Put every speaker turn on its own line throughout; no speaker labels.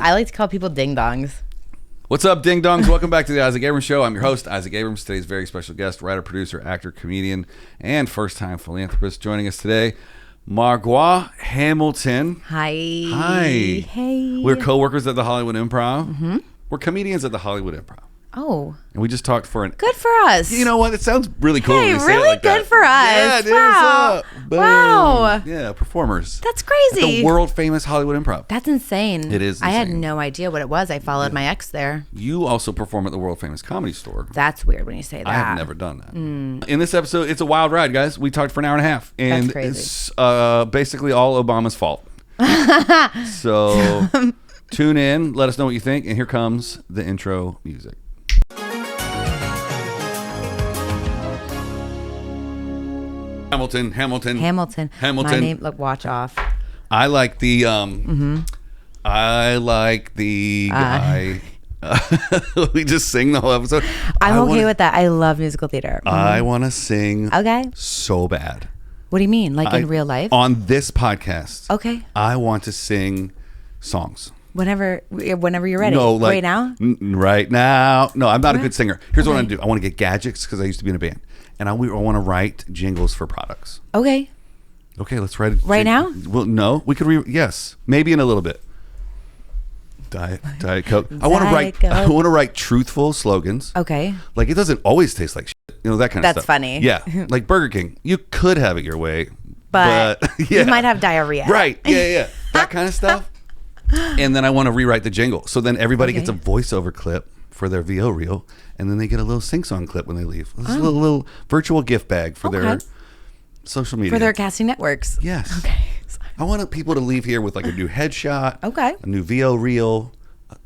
I like to call people ding-dongs.
What's up, ding-dongs? Welcome back to the Isaac Abrams Show. I'm your host, Isaac Abrams. Today's very special guest, writer, producer, actor, comedian, and first-time philanthropist. Joining us today, Margaux Hamilton.
Hi. Hey.
We're co-workers at the Hollywood Improv. Mm-hmm. We're comedians at the Hollywood Improv.
Oh.
And we just talked for an...
Good for us.
You know what? It sounds really cool when
Hey,
we say
really
it like
good
that.
for us.
Yeah, dude,
Wow.
what's up? Boom.
Wow.
Yeah, performers.
That's
At
crazy.
the world-famous Hollywood Improv.
That's insane.
It is
I had
insane.
no idea what it was. I followed my ex there.
You also perform at the world-famous Comedy Store.
That's weird when you say that.
I have never done that. In this episode, it's a wild ride, guys. We talked for an hour and a half. And
That's crazy.
it's basically all Obama's fault. So tune in. Let us know what you think. And here comes the intro music. Hamilton.
My name, look, watch off.
I like the guy. We just sing the whole episode.
I'm okay with that. I love musical theater.
I want to sing
Okay.
so bad.
What do you mean? Like in real life?
On this podcast.
Okay.
I want to sing songs.
Whenever you're ready.
No, like,
right now?
Right now. No, I'm not a good singer. Here's what I want to do. I want to get gadgets because I used to be in a band. And I want to write jingles for products.
Okay.
Okay, let's write it.
Right now?
Well, no. We could yes. Maybe in a little bit. Diet Coke. I want to write truthful slogans.
Okay.
Like it doesn't always taste like shit. You know, that kind of stuff.
That's funny.
Yeah. Like Burger King. You could have it your way.
But
yeah.
you might have diarrhea.
Right. Yeah. That kind of stuff. And then I want to rewrite the jingle. So then everybody gets a voiceover clip for their VO reel, and then they get a little sing-song clip when they leave. It's a little virtual gift bag for their social media.
For their casting networks.
Yes.
Okay.
I want people to leave here with like a new headshot.
Okay.
A new VO reel.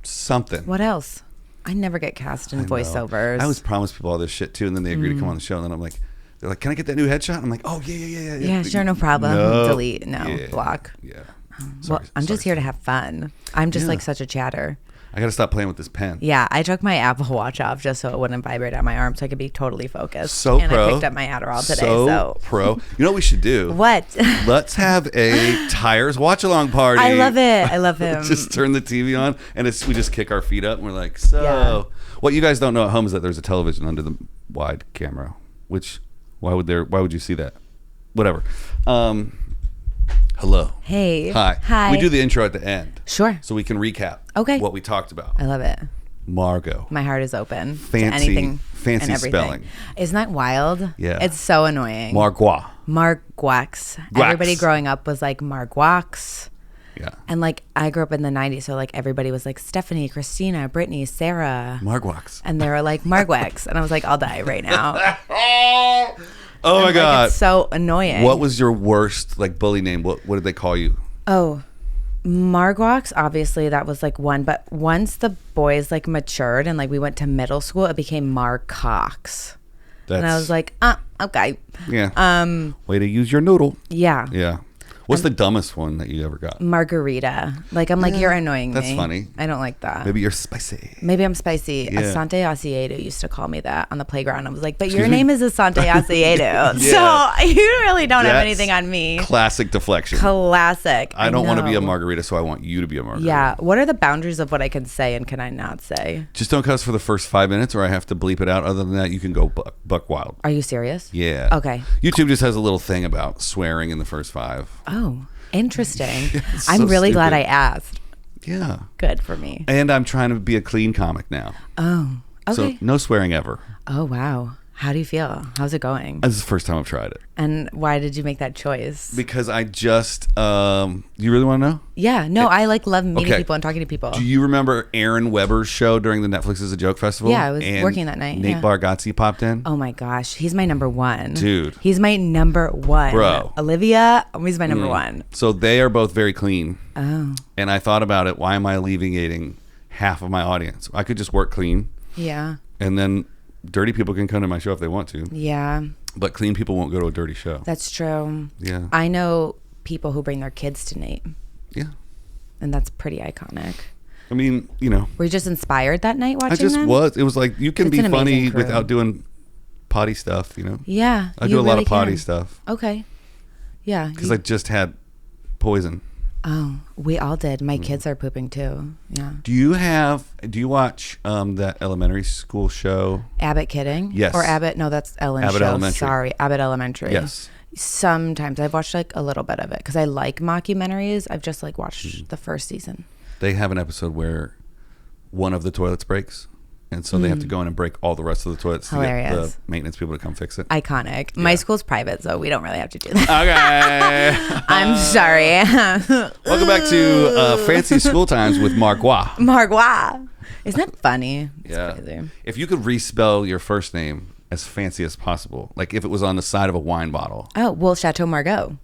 Something.
What else? I never get cast in voiceovers.
I always promise people all this shit too, and then they agree to come on the show, and then I'm like, they're like, can I get that new headshot? I'm like, oh, yeah.
Yeah, sure, no problem.
No.
Delete. No. Block.
Yeah.
Well, I'm just here to have fun. I'm just like such a chatter.
I got to stop playing with this pen.
Yeah, I took my Apple Watch off just so it wouldn't vibrate on my arm so I could be totally focused.
So
and
pro.
I picked up my Adderall today. So
pro. You know what we should do?
What?
Let's have a Tires watch-along party.
I love it. I love him.
Just turn the TV on, and we just kick our feet up, and we're like, What you guys don't know at home is that there's a television under the wide camera, which, why would you see that? Whatever. Hello.
Hey.
Hi. We do the intro at the end.
Sure.
So we can recap what we talked about.
I love it.
Margaux.
My heart is open
Fancy,
to anything
fancy
and everything.
spelling.
Isn't that wild?
Yeah.
It's so annoying.
Margaux.
Margaux. Everybody growing up was like Margaux.
Yeah.
And like I grew up in the 90s, so like everybody was like Stephanie, Christina, Brittany, Sarah.
Margaux.
And they were like Margaux. And I was like, I'll die right now.
Oh my God.
It's so annoying.
What was your worst like bully name? What did they call you?
Oh, Margaux, obviously that was like one. But once the boys like matured and like we went to middle school, it became Marcox. And I was like, okay.
Yeah. Way to use your noodle.
Yeah.
Yeah. What's the dumbest one that you ever got?
Margarita. Like, I'm like, you're annoying me.
That's funny.
I don't like that.
Maybe you're spicy.
Maybe I'm spicy.
Yeah.
Asante Asiedo used to call me that on the playground. I was like, but your name is Asante Asiedo. So you really don't have anything on me.
Classic deflection.
Classic.
I don't want to be a margarita, so I want you to be a margarita.
Yeah. What are the boundaries of what I can say and can I not say?
Just don't cuss for the first 5 minutes or I have to bleep it out. Other than that, you can go buck wild.
Are you serious?
Yeah.
Okay.
YouTube just has a little thing about swearing in the first 5.
Oh, interesting.
It's
I'm
so
really glad
stupid.
I asked.
Yeah.
Good for me.
And I'm trying to be a clean comic now.
Oh, okay.
So no swearing ever.
Oh, wow. How do you feel? How's it going?
This is the first time I've tried it.
And why did you make that choice?
Because I just, you really want to know?
Yeah, no, I like love meeting people and talking to people.
Do you remember Aaron Weber's show during the Netflix is a Joke Festival?
Yeah, I was working that night.
Nate Bargatze popped in.
Oh my gosh, he's my number one.
Dude.
He's my number one.
Bro.
Olivia, he's my number one.
So they are both very clean.
Oh.
And I thought about it. Why am I alleviating half of my audience? I could just work clean.
Yeah.
And then dirty people can come to my show if they want to.
Yeah.
But clean people won't go to a dirty show.
That's true.
Yeah.
I know people who bring their kids to Nate.
Yeah.
And that's pretty iconic.
I mean, you know.
Were you just inspired that night watching
I just
them?
was. It was like, you can
It's
be
an
funny
amazing crew.
without doing potty stuff, you know?
Yeah.
I do a lot of potty stuff.
Okay. Yeah.
Because I just had poison.
Oh, we all did. My kids are pooping too. Yeah.
Do you watch that elementary school show?
Abbott Kidding?
Yes.
Or Abbott? No, that's Ellen's
Abbott
show.
Elementary.
Sorry, Abbott Elementary.
Yes.
Sometimes I've watched like a little bit of it because I like mockumentaries. I've just like watched the first season.
They have an episode where one of the toilets breaks, and so they have to go in and break all the rest of the toilets to get the maintenance people to come fix it.
Iconic. Yeah. My school's private, so we don't really have to do that.
Okay.
I'm sorry.
Welcome back to Fancy School Times with Margaux.
Margaux. Isn't that funny?
Yeah.
It's crazy.
If you could respell your first name as fancy as possible, like if it was on the side of a wine bottle.
Oh, well, Chateau Margaux.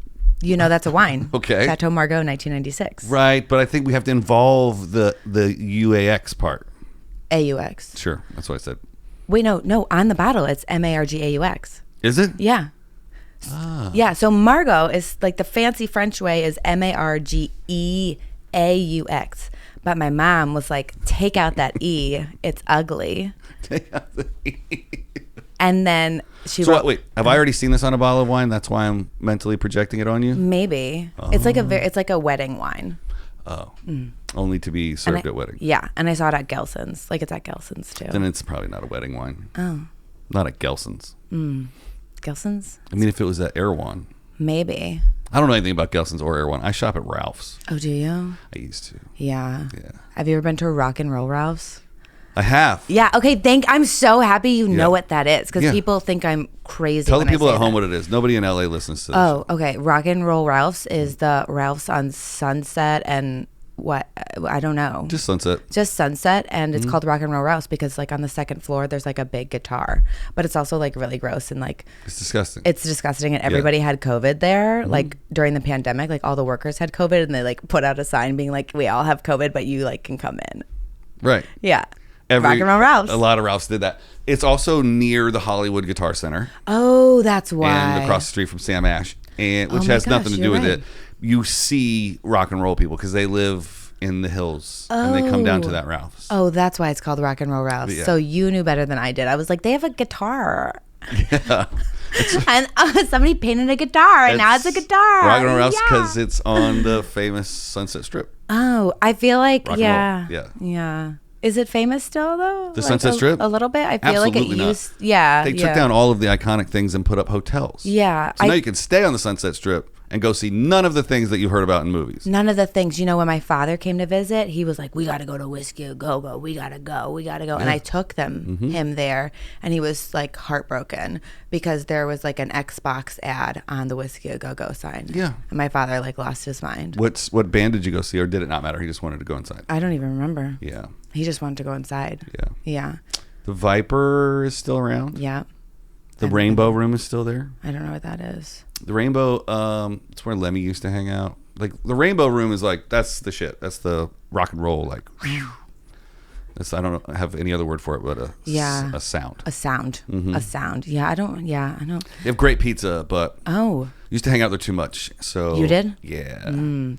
You know that's a wine.
Okay.
Chateau Margaux, 1996.
Right, but I think we have to involve the UAX part.
AUX.
Sure, that's what I said.
Wait, no, on the bottle it's MARGAUX.
Is it?
Yeah.
Ah.
Yeah, so Margaux is like the fancy French way is MARGEAUX. But my mom was like, take out that E, it's ugly.
Take out the E.
And then she
wrote, wait, have I already seen this on a bottle of wine? That's why I'm mentally projecting it on you?
Maybe.
Oh.
It's like a wedding wine.
Oh. Only to be served at weddings.
Yeah, and I saw it at Gelson's. Like it's at Gelson's too.
Then it's probably not a wedding wine.
Oh.
Not at Gelson's.
Gelson's?
I mean, if it was at Erewhon.
Maybe.
I don't know anything about Gelson's or Erewhon. I shop at Ralph's.
Oh, do you?
I used to.
Yeah.
Yeah.
Have you ever been to a rock and roll Ralph's?
I have.
Yeah. Okay. I'm so happy you know what that is because people think I'm crazy.
Tell the people at home what it is. Nobody in LA listens to this.
Oh, okay. Rock and roll Ralph's is the Ralph's on Sunset and what? I don't know.
Just Sunset.
Just Sunset, and it's called Rock and Roll Ralph's because like on the second floor there's like a big guitar, but it's also like really gross and like
it's disgusting.
It's disgusting, and everybody had COVID there. Like during the pandemic, like all the workers had COVID, and they like put out a sign being like, "We all have COVID, but you like can come in."
Right.
Yeah. Rock and Roll Ralph's.
A lot of Ralphs did that. It's also near the Hollywood Guitar Center.
Oh, that's why.
And across the street from Sam Ash, which has nothing to do with it. You see rock and roll people because they live in the hills and they come down to that Ralph's.
Oh, that's why it's called Rock and Roll Ralph's. Yeah. So you knew better than I did. I was like, they have a guitar.
Yeah.
And somebody painted a guitar, and now it's a guitar.
Rock and Roll Ralph's because it's on the famous Sunset Strip.
Oh, I feel like,
Yeah.
Is it famous still though?
The Sunset Strip?
A little bit. I feel
Absolutely
like it
not.
used. Yeah.
They took down all of the iconic things and put up hotels.
Yeah.
So now you can stay on the Sunset Strip and go see none of the things that you heard about in movies.
None of the things. You know, when my father came to visit, he was like, "We got to go to Whiskey A Go Go. We got to go. We got to go." Yeah. And I took him there, and he was like heartbroken because there was like an Xbox ad on the Whiskey A Go Go sign.
Yeah.
And my father like lost his mind.
What band did you go see, or did it not matter? He just wanted to go inside.
I don't even remember.
Yeah.
He just wanted to go inside.
Yeah.
Yeah.
The Viper is still around.
Yeah.
The Rainbow Room is still there.
I don't know what that is.
The Rainbow, it's where Lemmy used to hang out. Like the Rainbow Room is like, that's the shit. That's the rock and roll. Like, that's, I don't have any other word for it, but a sound.
A sound. A sound. Yeah, I know.
They have great pizza, but used to hang out there too much. So
you did?
Yeah.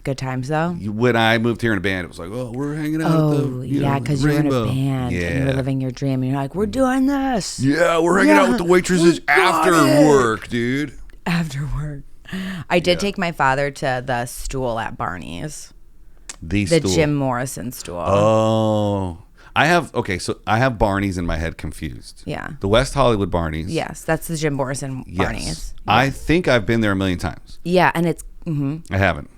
Good times though.
When I moved here in a band, it was like, oh, we're hanging out at the
because you're in a band and you're living your dream and you're like, we're doing this.
Yeah, we're hanging out with the waitresses after work, dude.
After work. I did take my father to the stool at Barney's. The Jim Morrison stool.
Oh. I have Barney's in my head confused.
Yeah.
The West Hollywood Barney's.
Yes, that's the Jim Morrison Barney's.
Yes. Yeah. I think I've been there a million times.
Yeah, and it's...
I haven't.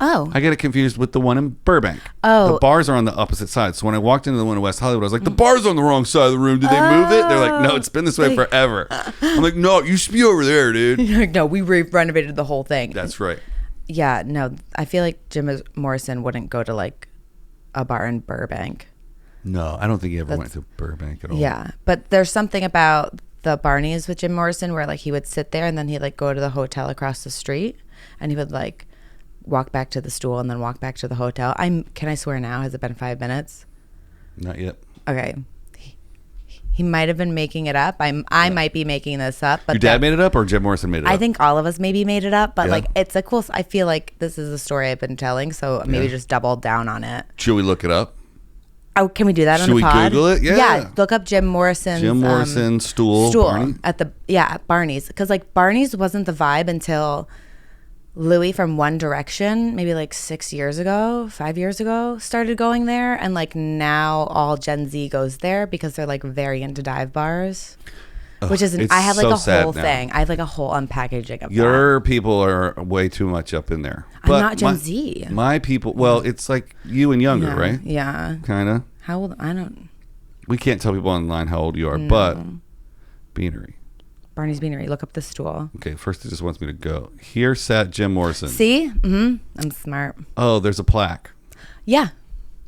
Oh.
I get it confused with the one in Burbank.
Oh.
The bars are on the opposite side. So when I walked into the one in West Hollywood, I was like, the bar's on the wrong side of the room. Did they move it? They're like, no, it's been this way forever. I'm like, no, you should be over there, dude.
You're like, no, we renovated the whole thing.
That's right.
Yeah, no, I feel like Jim Morrison wouldn't go to like a bar in Burbank.
No, I don't think he ever went to Burbank at all.
Yeah, but there's something about the Barney's with Jim Morrison where like he would sit there and then he'd like go to the hotel across the street and he would like walk back to the stool and then walk back to the hotel. Can I swear now? Has it been 5 minutes?
Not yet.
Okay. He might have been making it up. I might be making this up. But
your dad made it up or Jim Morrison made it up?
I think all of us maybe made it up, but like it's a cool. I feel like this is a story I've been telling, so maybe just double down on it.
Should we look it up?
Oh, can we do that on the pod?
Should we Google it?
Yeah. Look up Jim Morrison's
stool Barney?
at Barney's, because like Barney's wasn't the vibe until Louis from One Direction, maybe like 5 years ago, started going there. And like now all Gen Z goes there because they're like very into dive bars. Which is, I have like a whole thing. I have like a whole unpackaging of
Your people are way too much up in there.
I'm not Gen Z.
My people, well, it's like you and younger, right?
Yeah.
Kind of.
How old? I don't.
We can't tell people online how old you are, but Beanery.
Barney's Beanery. Look up the stool.
Okay, first it just wants me to go. Here sat Jim Morrison.
See? I'm smart.
Oh, there's a plaque.
Yeah.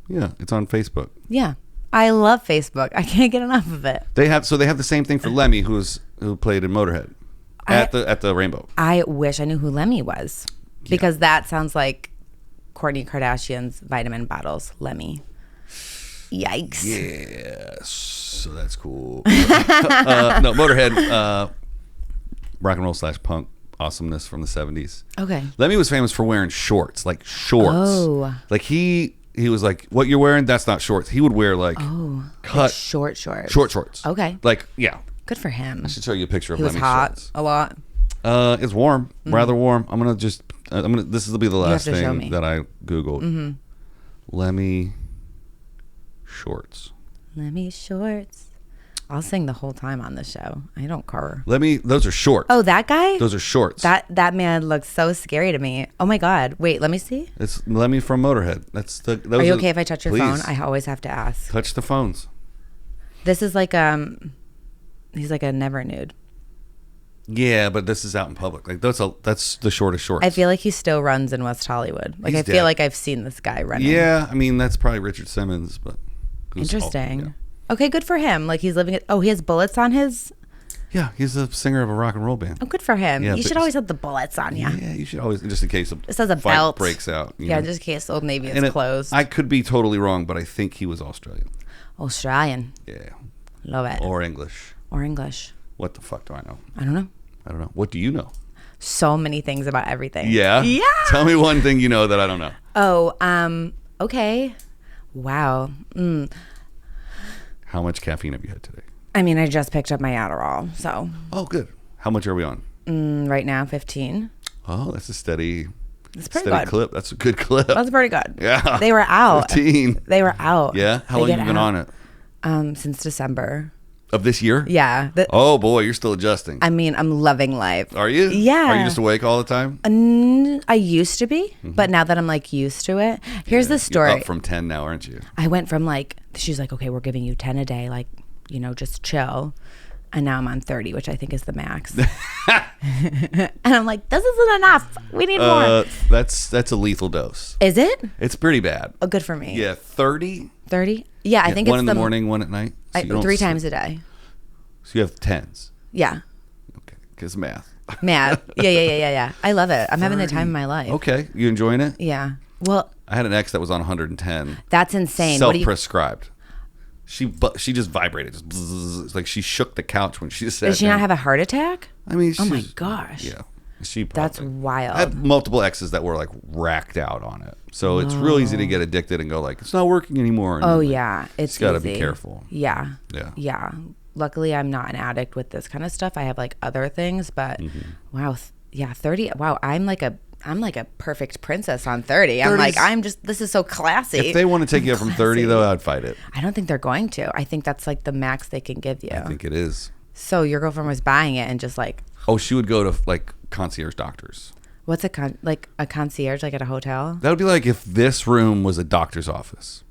Yeah, it's on Facebook.
Yeah. I love Facebook. I can't get enough of it.
They have the same thing for Lemmy, who played in Motorhead at the Rainbow.
I wish I knew who Lemmy was because that sounds like Kourtney Kardashian's vitamin bottles. Lemmy. Yikes.
Yeah, so that's cool. No, Motorhead, rock and roll / punk awesomeness from the 70s.
Okay.
Lemmy was famous for wearing shorts, like shorts.
Oh.
Like he was like, what you're wearing, that's not shorts. He would wear like cut
like short shorts.
Short shorts.
Okay.
Like, yeah.
Good for him.
I should show you a picture of
he was
Lemmy's
hot
shorts.
a lot.
It's warm, rather warm. This will be the last thing that I Googled. Lemmy shorts.
Lemmy shorts. I'll sing the whole time on the show. I don't care.
Those are shorts.
Oh, that guy?
Those are shorts.
That man looks so scary to me. Oh my God. Wait, let me see.
It's Lemmy from Motorhead.
Are you okay if I touch your phone?
Please.
I always have to ask.
Touch the phones.
This is like he's like a never nude.
Yeah, but this is out in public. Like that's the shortest shorts.
I feel like he still runs in West Hollywood. Like I feel like I've seen this guy running.
Yeah, I mean that's probably Richard Simmons, but
interesting. Okay, good for him. Like he's living it. Oh, he has bullets on his.
Yeah, he's a singer of a rock and roll band.
Oh, good for him.
Yeah,
you should always have the bullets on you.
Yeah, you should always, just in case
this has a
fight
belt
breaks out.
Yeah, just in case Old Navy is closed.
I could be totally wrong, but I think he was Australian.
Australian.
Yeah.
Love it.
Or English. What the fuck do I know?
I don't know.
What do you know?
So many things about everything.
Yeah?
Yeah.
Tell me one thing you know that I don't know.
Oh, okay. Wow.
How much caffeine have you had today?
I mean, I just picked up my Adderall, so.
Oh, good. How much are we on?
Right now, 15.
Oh, that's a steady
good
clip. That's a good clip.
That's pretty good.
Yeah.
They were out.
15.
They were out.
Yeah? How long have you been on it?
Since December.
Of this year?
Yeah.
Oh, boy, you're still adjusting.
I mean, I'm loving life.
Are you?
Yeah.
Are you just awake all the time?
I used to be, but now that I'm like used to it. Here's the story.
You're up from 10 now, aren't you?
I went from like, she's like, okay, we're giving you 10 a day, like, just chill. And now I'm on 30, which I think is the max. And I'm like, this isn't enough. We need more.
That's a lethal dose.
Is it?
It's pretty bad.
Oh, good for me.
Yeah, 30?
30? Yeah, I think it's
one in the morning, one at night.
So 3 times a day.
So you have 10s.
Yeah.
Okay, because math.
Math. Yeah. I love it. I'm having the time of my life.
Okay, you enjoying it?
Yeah. Well,
I had an ex that was on 110.
That's insane.
Self-prescribed. She just vibrated. Just bzzz. It's like she shook the couch when she said.
Did she not have a heart attack?
I mean,
oh my gosh.
Yeah. She probably,
that's wild.
I had multiple exes that were like racked out on it. So it's real easy to get addicted and go like, it's not working anymore. And
yeah. It's
got to be careful.
Yeah.
Yeah.
Yeah. Luckily, I'm not an addict with this kind of stuff. I have like other things, but wow. Yeah. 30. Wow. I'm like a perfect princess on 30. I'm like, this is so classy.
If they want to take you up from 30 though, I'd fight it.
I don't think they're going to. I think that's like the max they can give you.
I think it is.
So your girlfriend was buying it and just like.
Oh, she would go to like concierge doctors.
What's a concierge, like at a hotel?
That would be like if this room was a doctor's office.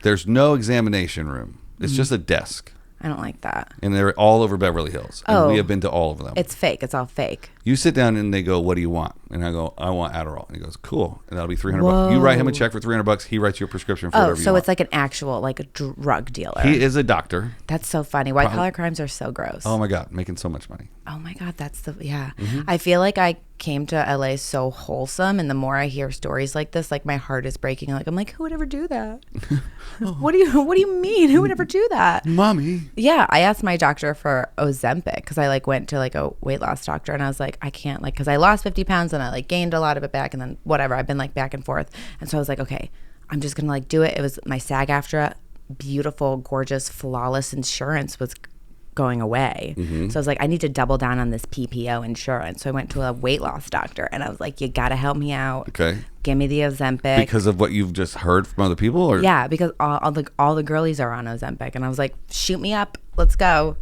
There's no examination room. It's just a desk.
I don't like that.
And they're all over Beverly Hills. And we have been to all of them.
It's fake. It's all fake.
You sit down and they go, what do you want? And I go, I want Adderall. And he goes, cool. And that'll be $300. You write him a check for $300. He writes you a prescription for whatever you want.
So it's like an actual, like a drug dealer.
He is a doctor.
That's so funny. White collar crimes are so gross.
Oh my God. Making so much money.
Oh my God. I feel like I came to LA so wholesome, and the more I hear stories like this, like my heart is breaking. Like I'm like, who would ever do that? What do you mean? Who would ever do that?
Mommy.
Yeah, I asked my doctor for Ozempic because I like went to like a weight loss doctor, and I was like, I can't, like, because I lost 50 pounds and I like gained a lot of it back, and then whatever, I've been like back and forth, and so I was like, okay, I'm just gonna like do it. It was my SAG-AFTRA, beautiful, gorgeous, flawless insurance was going away. So I was like, I need to double down on this PPO insurance. So I went to a weight loss doctor and I was like, you got to help me out.
Okay.
Give me the Ozempic.
Because of what you've just heard from other people? Or?
Yeah, because all the girlies are on Ozempic. And I was like, shoot me up. Let's go.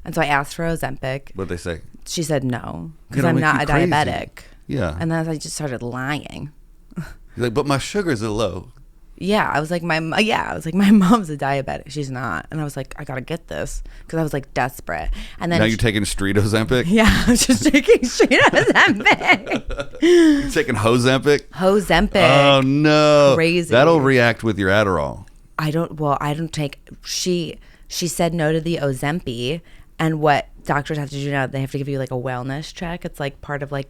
And so I asked for Ozempic.
What'd they say?
She said no, because
It'll
I'm
make
not
you
a
crazy.
diabetic.
Yeah.
And then I just started lying.
You're like, but my sugars are low.
Yeah, I was like, my mom's a diabetic. She's not. And I was like, I gotta get this, because I was like desperate. And then
Now you're taking street Ozempic?
yeah, I was just taking straight Ozempic.
You're taking Hozempic?
Ozempic.
Oh no.
Crazy.
That'll react with your Adderall.
I don't take. She said no to the Ozempic, and what doctors have to do now, they have to give you like a wellness check. It's like part of like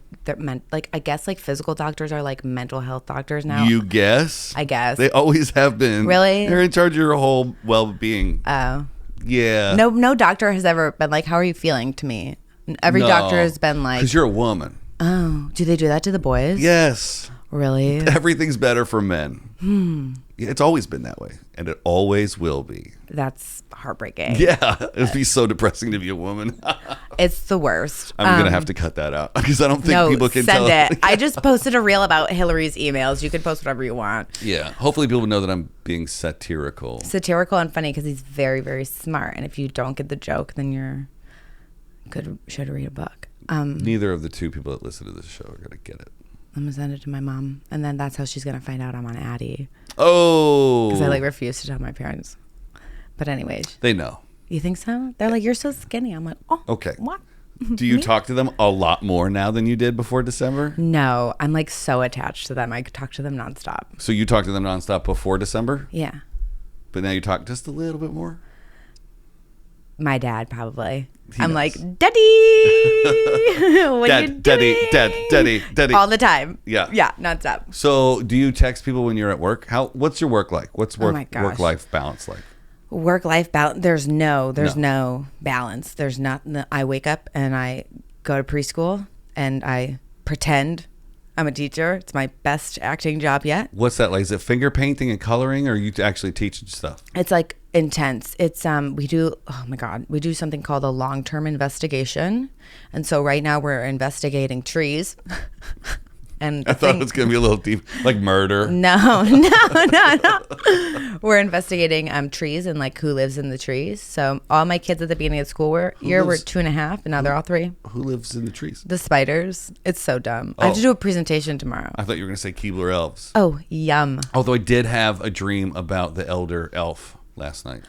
I guess like physical doctors are like mental health doctors now.
You guess?
I guess.
They always have been.
Really?
They're in charge of your whole well-being.
Oh.
Yeah.
No doctor has ever been like, how are you feeling to me? Every doctor has been like,
because you're a woman.
oh, do they do that to the boys?
Yes.
Really?
Everything's better for men. It's always been that way, and it always will be.
That's heartbreaking.
Yeah, it'd be so depressing to be a woman.
It's the worst.
I'm gonna have to cut that out because I don't think people can
send
tell.
it. I just posted a reel about Hillary's emails. You can post whatever you want.
Yeah, hopefully people know that I'm being satirical.
Satirical and funny because he's very, very smart. And if you don't get the joke, then should read a book.
Neither of the two people that listen to this show are gonna get it.
I'm gonna send it to my mom, and then that's how she's gonna find out I'm on Addie.
Oh,
Because I like refuse to tell my parents. But anyways,
they know.
you think so? They're like, you're so skinny. I'm like, oh,
Okay.
What?
Do you talk to them a lot more now than you did before December?
No, I'm like so attached to them. I talk to them nonstop.
So you talked to them nonstop before December,
Yeah,
but now you talk just a little bit more.
my dad probably.
He
I'm
knows.
like, Daddy, what are you doing?
Daddy.
All the time.
Yeah.
Yeah, nonstop.
So, do you text people when you're at work? What's your work like? What's
my gosh.
work-life balance like?
Work-life balance. There's no balance. There's not. I wake up and I go to preschool and I pretend I'm a teacher. It's my best acting job yet.
What's that like? Is it finger painting and coloring, or are you actually teaching stuff?
It's like intense. It's we do something called a long-term investigation. And so right now we're investigating trees. And
I thought it was going to be a little deep, like murder.
No. We're investigating trees and like who lives in the trees. So all my kids at the beginning of school were 2.5, and now they're all 3.
Who lives in the trees?
The spiders. It's so dumb. I have to do a presentation tomorrow.
I thought you were going to say Keebler elves.
Oh, yum.
Although I did have a dream about the elder elf last night.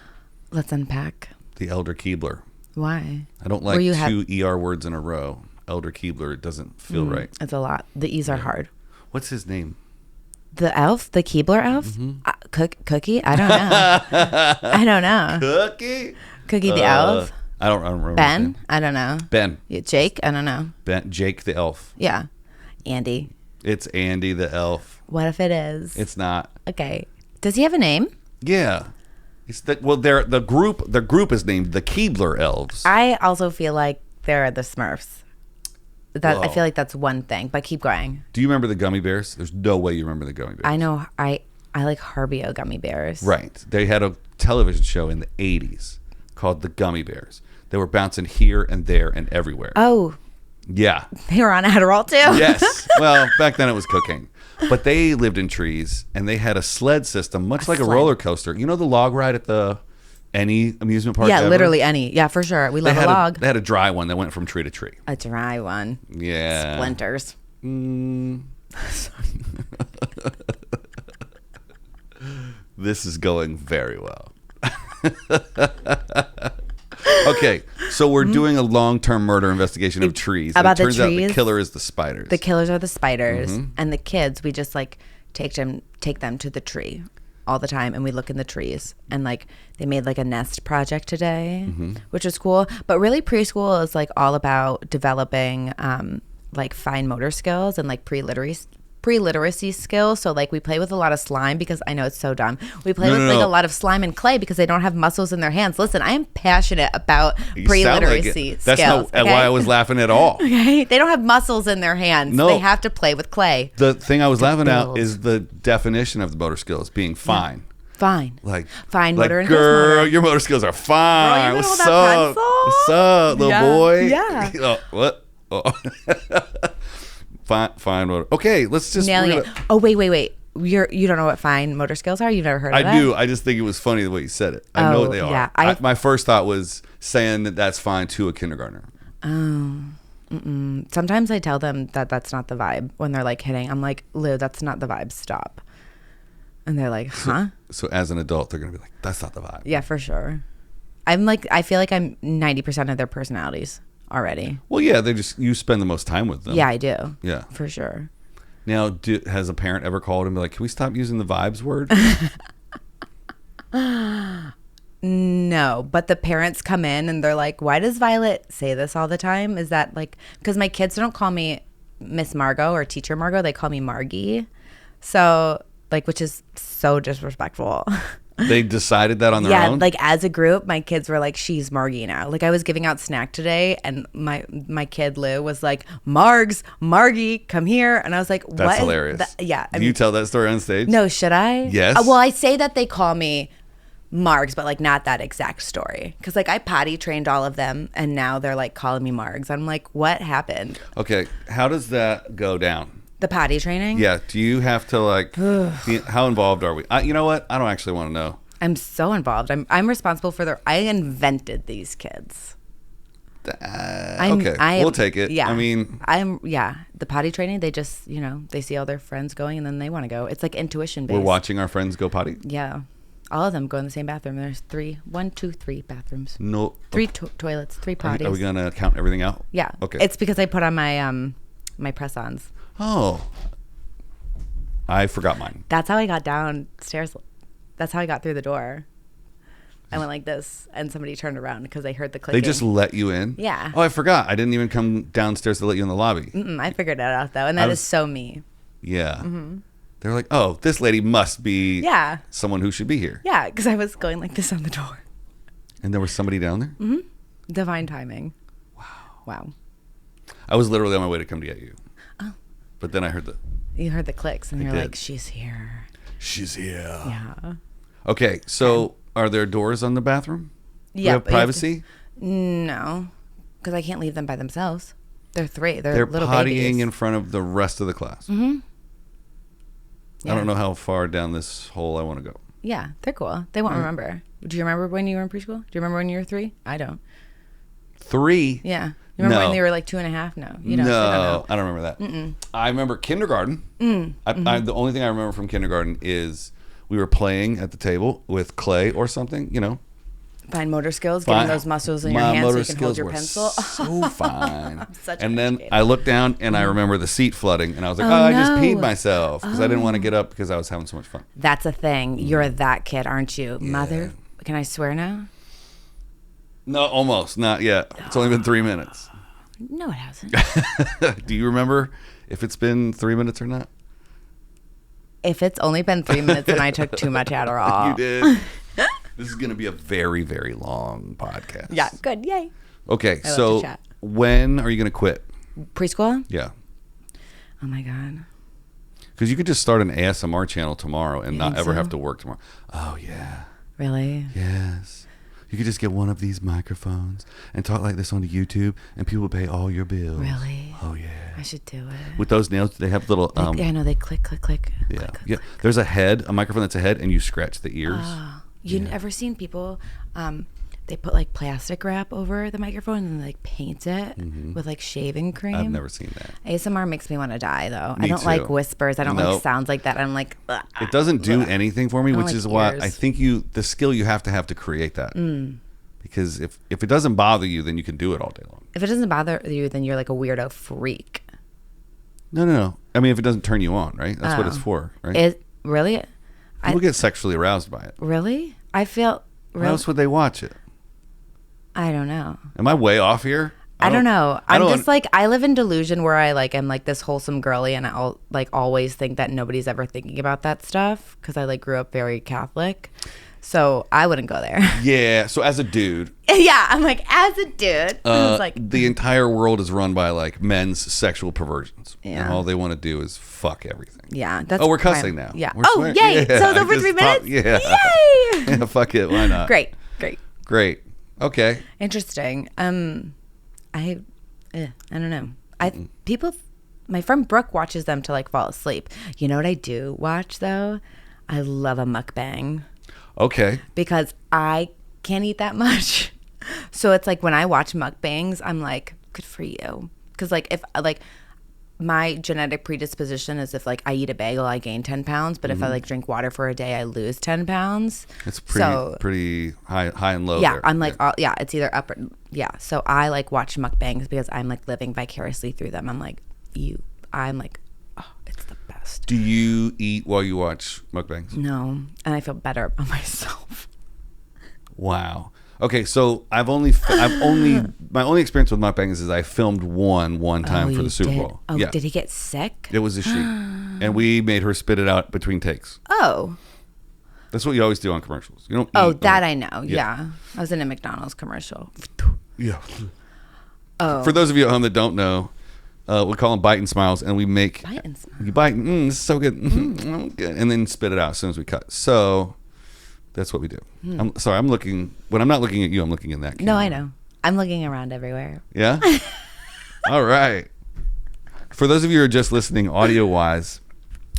Let's unpack.
The elder Keebler.
Why?
I don't like two ER words in a row. Elder Keebler, it doesn't feel right.
It's a lot. The E's are hard.
What's his name?
The elf? The Keebler elf?
Mm-hmm.
Cookie? I don't know. I don't know.
Cookie?
Cookie the elf?
I don't remember.
Ben? I don't know.
Ben.
Yeah, Jake? I don't know.
Jake the elf.
Yeah. Andy.
It's Andy the elf.
What if it is?
It's not.
Okay. Does he have a name?
Yeah. It's the group is named the Keebler elves.
I also feel like they're the Smurfs. I
Whoa.
feel like that's one thing, but keep going.
Do you remember the gummy bears? There's no way you remember the gummy bears.
I know. I like Harbio gummy bears.
Right. They had a television show in the 80s called The Gummy Bears. They were bouncing here and there and everywhere.
Oh,
Yeah.
they were on Adderall too?
Yes. Well, back then it was cocaine. But they lived in trees, and they had a sled system, much like a roller coaster. You know the log ride at any amusement park?
Yeah,
ever?
literally any. Yeah, for sure. We love a log.
They had a dry one that went from tree to tree.
A dry one.
Yeah.
Splinters.
This is going very well. Okay, so we're doing a long-term murder investigation of trees.
About
and it turns
the
out the
trees?
killer is the spiders.
The killers are the spiders, and the kids, we just like take them to the tree all the time, and we look in the trees, and like they made like a nest project today, which was cool. But really, preschool is like all about developing like fine motor skills and like pre-literacy skills. So like we play with a lot of slime because I know it's so dumb. We play with like a lot of slime and clay because they don't have muscles in their hands. Listen, I am passionate about pre-literacy skills.
That's not why I was laughing at all.
Okay? They don't have muscles in their hands.
No.
They have to play with clay.
The thing I was laughing at
build.
is the definition of the motor skills being fine.
Fine.
Like
fine motor and
girl,
motor.
your motor skills are fine.
Girl,
What's up? What's up, little boy?
Yeah.
Oh, what? Oh. fine motor. Okay, let's just
nailing it. Oh, wait. You don't know what fine motor skills are? You've never heard of that?
I do. I just think it was funny the way you said it. I know what they are.
Yeah,
my first thought was saying that that's fine to a kindergartner.
Oh. Sometimes I tell them that that's not the vibe when they're like hitting. I'm like, Lou, that's not the vibe. Stop. And they're like, huh?
So as an adult, they're going to be like, that's not the vibe.
Yeah, for sure. I feel like I'm 90% of their personalities already.
Well, yeah, you spend the most time with them.
Yeah, I do.
Yeah.
For sure.
Now, has a parent ever called and be like, can we stop using the vibes word?
No, but the parents come in and they're like, why does Violet say this all the time? Is that like, because my kids don't call me Miss Margaux or Teacher Margaux, they call me Margie. So, like, which is so disrespectful.
They decided that on their own?
Yeah, like as a group, my kids were like, she's Margie now. Like I was giving out snack today and my kid Lou was like, Margie, come here. And I was like, what?
That's hilarious.
Yeah.
Do you tell that story on stage?
No, should I?
Yes.
Well, I say that they call me Margs, but like not that exact story. Because like I potty trained all of them and now they're like calling me Margs. I'm like, what happened?
Okay, how does that go down?
The potty training?
Yeah, do you have to like, how involved are we? You know what? I don't actually want to know.
I'm so involved. I'm responsible for I invented these kids.
Okay, we'll take it.
Yeah.
I mean,
the potty training, they just, they see all their friends going and then they want to go. It's like intuition based.
We're watching our friends go potty?
Yeah. All of them go in the same bathroom. There's 3 bathrooms.
No.
3 toilets, 3 potties.
Are we going to count everything out?
Yeah.
Okay.
It's because I put on my my press-ons.
Oh. I forgot mine.
That's how I got downstairs. That's how I got through the door. I went like this, and somebody turned around because they heard the clicking.
They just let you in?
Yeah.
Oh, I forgot. I didn't even come downstairs to let you in the lobby.
I figured that out, though, and that is so me.
Yeah. Mm-hmm. They're like, oh, this lady must be someone who should be here.
Yeah, because I was going like this on the door.
And there was somebody down there?
Mm-hmm. Divine timing. Wow.
I was literally on my way to come to get you.
Oh.
But then I heard
You heard the clicks, and you're like, she's here.
She's here.
Yeah.
Okay, so are there doors on the bathroom? Yeah. Do you have privacy?
No, because I can't leave them by themselves. They're 3. They're little
pottying
babies.
in front of the rest of the class.
Mm-hmm. Yeah.
I don't know how far down this hole I want to go.
Yeah, they're cool. They won't remember. Do you remember when you were in preschool? Do you remember when you were 3? I don't.
3?
Yeah. You remember when they were like 2.5? No, you don't.
No, I don't remember that. I remember kindergarten. The only thing I remember from kindergarten is we were playing at the table with clay or something,
Fine motor skills, getting those muscles in your hands so you can hold your pencil.
So fine.
And
then I looked down and I remember the seat flooding and I was like, I just peed myself because I didn't want to get up because I was having so much fun.
That's a thing. You're that kid, aren't you? Yeah. Mother, can I swear now?
No, almost. Not yet. It's only been 3 minutes.
No, it hasn't.
Do you remember if it's been 3 minutes or not?
If it's only been 3 minutes and I took too much Adderall.
You did. This is going to be a very, very long podcast.
Yeah, good. Yay.
Okay, so when are you going to quit?
Preschool?
Yeah.
Oh, my God.
Because you could just start an ASMR channel tomorrow and not ever have to work tomorrow. Oh, yeah.
Really?
Yes. You could just get one of these microphones and talk like this on YouTube and people will pay all your bills.
Really?
Oh, yeah.
I should do it.
With those nails, they have little...
yeah, I know. They click, click, click.
Yeah.
Click, click,
Yeah.
click.
There's a microphone that's a head and you scratch the ears.
Oh. You've ever seen people, they put like plastic wrap over the microphone and like paint it with like shaving cream?
I've never seen that.
ASMR makes me want to die though.
Me
I don't
too.
like whispers. I don't like sounds like that. I'm like, ugh.
It doesn't do anything for me, which
like
is why
ears.
I think the skill you have to create that. Because if it doesn't bother you, then you can do it all day long.
If it doesn't bother you, then you're like a weirdo freak.
No. I mean, if it doesn't turn you on, right? That's what it's for, right?
Really?
People get sexually aroused by it.
Really? I feel...
Why else would they watch it?
I don't know.
Am I way off here?
I don't know. I'm just like, I live in delusion where I like am like this wholesome girly and I'll like always think that nobody's ever thinking about that stuff because I like grew up very Catholic. So I wouldn't go there.
Yeah. So as a dude.
Yeah. I'm like, as a dude. I was like,
the entire world is run by like men's sexual perversions.
Yeah.
And all they want to do is fuck everything.
Yeah. That's
we're cussing now.
Yeah.
We're
Oh, yay.
Yeah,
So it's over 3 minutes?
Yeah.
Yay.
Yeah, fuck it. Why not?
Great.
Okay.
Interesting. I don't know. My friend Brooke watches them to like fall asleep. You know what I do watch though? I love a mukbang.
Okay.
Because I can't eat that much. So it's like when I watch mukbangs, I'm like, good for you. Because like if like my genetic predisposition is if like I eat a bagel, I gain 10 pounds. But if I like drink water for a day, I lose 10 pounds.
It's pretty high and low.
Yeah,
there.
I'm like, it's either up or So I like watch mukbangs because I'm like living vicariously through them. I'm like, oh, it's the best.
Do you eat while you watch mukbangs?
No, and I feel better about myself.
Wow. Okay, so my only experience with mukbangs is I filmed one time for the Super Bowl.
Oh,
yeah.
Did he get sick?
It was a she, and we made her spit it out between takes.
Oh.
That's what you always do on commercials. You don't.
I know. Yeah. I was in a McDonald's commercial.
Yeah.
Oh.
For those of you at home that don't know, we call them bite and smiles, and we make
Bite and smile.
you bite. This is so good. Good, and then spit it out as soon as we cut. So that's what we do. I'm sorry. I'm looking when I'm not looking at you. I'm looking in that camera.
No, I know. I'm looking around everywhere.
Yeah. All right. For those of you who are just listening, audio wise,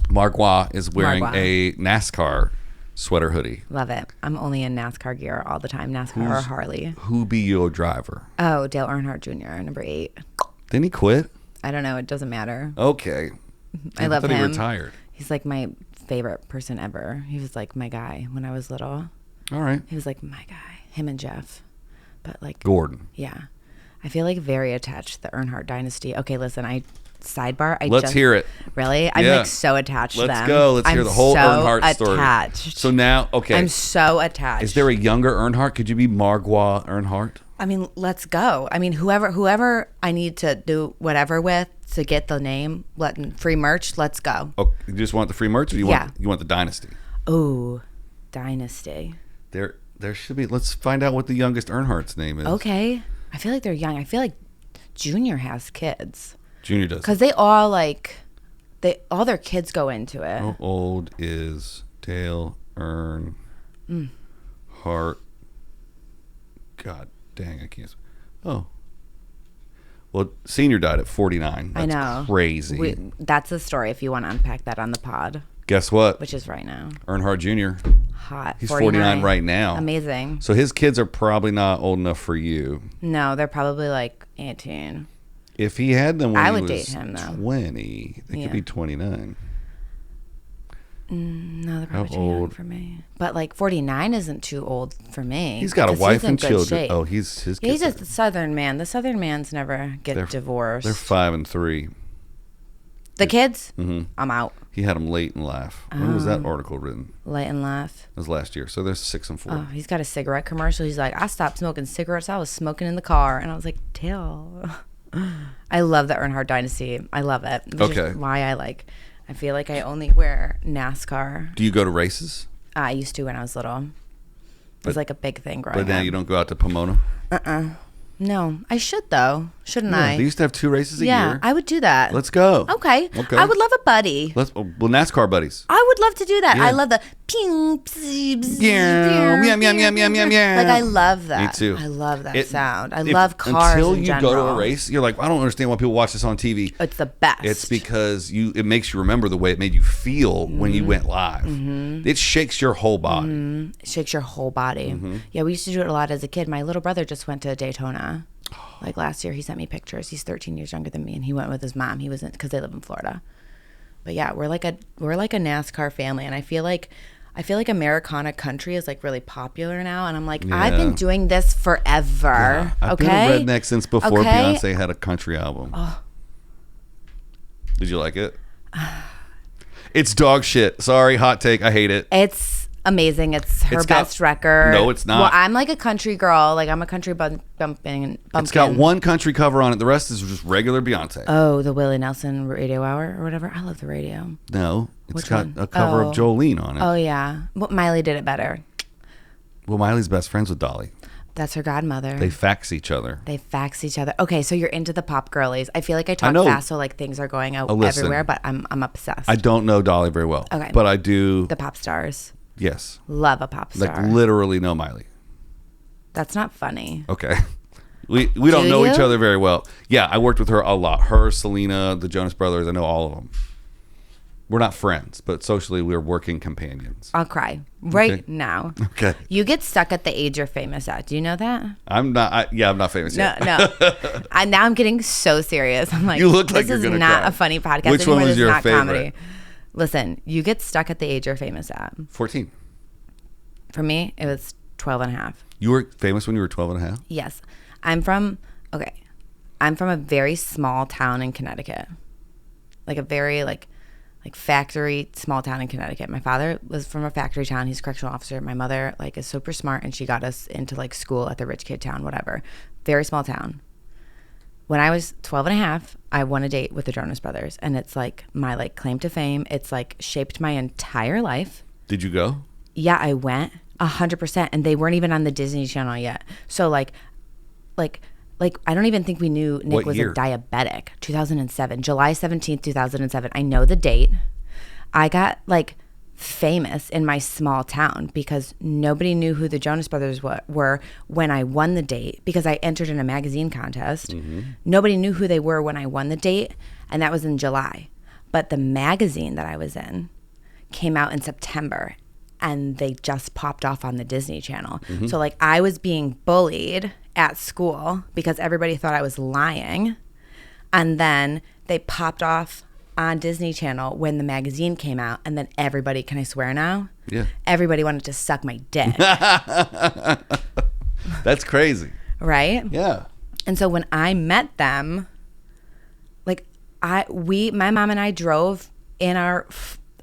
Margaux is wearing a NASCAR sweater hoodie.
Love it. I'm only in NASCAR gear all the time. NASCAR or Harley.
Who be your driver?
Oh, Dale Earnhardt Jr., number 8.
Didn't he quit?
I don't know. It doesn't matter.
Okay.
I love
thought
him.
He retired.
He's like my favorite person ever. He was like my guy when I was little.
All right.
He was like my guy. Him and Jeff. But like
Gordon.
Yeah. I feel like very attached to the Earnhardt dynasty. Okay, listen,
Let's hear it.
Really? I'm like so attached to them.
Let's go. Let's hear the whole Earnhardt story.
Attached.
So now, okay.
I'm so attached.
Is there a younger Earnhardt? Could you be Margaux Earnhardt?
I mean, let's go. I mean, whoever I need to do whatever with to get the name, free merch, let's go.
Oh, you just want the free merch, or you want the dynasty?
Oh, dynasty.
There should be. Let's find out what the youngest Earnhardt's name is.
Okay. I feel like they're young. I feel like Junior has kids.
Junior does.
Because they all all their kids go into it.
How old is Dale Earnhardt? God dang, I can't. Oh. Well, Senior died at 49. That's
I know.
Crazy.
That's the story if you want to unpack that on the pod.
Guess what?
Which is right now.
Earnhardt Jr.
Hot.
He's 49 right now.
Amazing.
So his kids are probably not old enough for you.
No, they're probably like 18.
If he had them when
I
he
would
was
date him, though.
20, they could be 29.
No, they're probably too young for me. But like 49 isn't too old for me.
He's got a wife and children. Oh, his kids.
He's just a Southern man. The Southern mans never get divorced.
They're 5 and 3.
The kids?
Mm-hmm.
I'm out.
He had them late in life. When was that article written?
Late in life.
It was last year. So they're 6 and 4.
Oh, he's got a cigarette commercial. He's like, I stopped smoking cigarettes. I was smoking in the car. And I was like, Dale. I love the Earnhardt dynasty. I love it. Which is why I feel like I only wear NASCAR.
Do you go to races?
I used to when I was little. It was like a big thing growing up.
But now you don't go out to Pomona?
No, I should though. Shouldn't I?
They used to have 2 races a year.
Yeah, I would do that.
Let's go.
Okay. I would love a buddy.
Well, NASCAR buddies.
I would love to do that.
Yeah.
I love the ping, psee, bzz,
yeah.
Like I love that.
Me too.
I love that sound. I love cars
until
in
you
general.
go to a race. You're like, I don't understand why people watch this on TV.
It's the best.
It's because it makes you remember the way it made you feel when you went live. Mm-hmm. It shakes your whole body.
Mm-hmm. It shakes your whole body. Mm-hmm. Yeah, we used to do it a lot as a kid. My little brother just went to Daytona. Like last year, he sent me pictures. He's 13 years younger than me, and he went with his mom. He was because they live in Florida. But yeah, we're like a NASCAR family, and I feel like Americana country is like really popular now, and I'm like, I've been doing this forever.
Yeah, I've been a redneck since before Beyonce had a country album. Oh. Did you like it? It's dog shit. Sorry, hot take. I hate it.
It's amazing. It's her best record.
No, it's not.
Well, I'm like a country girl. Like I'm a country bumping.
It's got one country cover on it. The rest is just regular Beyonce.
Oh, the Willie Nelson Radio Hour or whatever. I love the radio.
No, it's got a cover of Jolene on it.
Oh yeah, well, Miley did it better.
Well, Miley's best friends with Dolly.
That's her godmother.
They fax each other.
Okay, so you're into the pop girlies. I feel like I talk fast, so like things are going out everywhere, but I'm obsessed.
I don't know Dolly very well.
Okay.
But I do.
The pop stars.
Yes.
Love a pop star.
Like literally know Miley.
That's not funny.
Okay. We don't know each other very well. Yeah, I worked with her a lot. Her, Selena, the Jonas Brothers, I know all of them. We're not friends, but socially we're working companions.
I'll cry right now.
Okay.
You get stuck at the age you're famous at. Do you know that?
I'm not famous yet.
No. Now I'm getting so serious. I'm like,
you look like
this
you're
is not a funny podcast
Which
anymore.
one was
this
your
is not
favorite?
Comedy. Listen, you get stuck at the age you're famous at.
14.
For me, it was 12 and a half.
You were famous when you were 12 and a half?
Yes. I'm from a very small town in Connecticut. Like a very like factory small town in Connecticut. My father was from a factory town. He's a correctional officer. My mother like is super smart, and she got us into like school at the rich kid town, whatever. Very small town. When I was 12 and a half, I won a date with the Jonas Brothers, and it's like my like claim to fame. It's like shaped my entire life.
Did you go?
Yeah, I went 100%, and they weren't even on the Disney Channel yet. So like I don't even think we knew Nick
What
was
year?
a diabetic. 2007, July 17th, 2007. I know the date. I got like famous in my small town because nobody knew who the Jonas Brothers were when I won the date, because I entered in a magazine contest. Mm-hmm. Nobody knew who they were when I won the date, and that was in July. But the magazine that I was in came out in September, and they just popped off on the Disney Channel. Mm-hmm. So like I was being bullied at school because everybody thought I was lying, and then they popped off on Disney Channel when the magazine came out, and then everybody, can I swear now?
Yeah.
Everybody wanted to suck my dick.
That's crazy.
Right?
Yeah.
And so when I met them, like my mom and I drove in our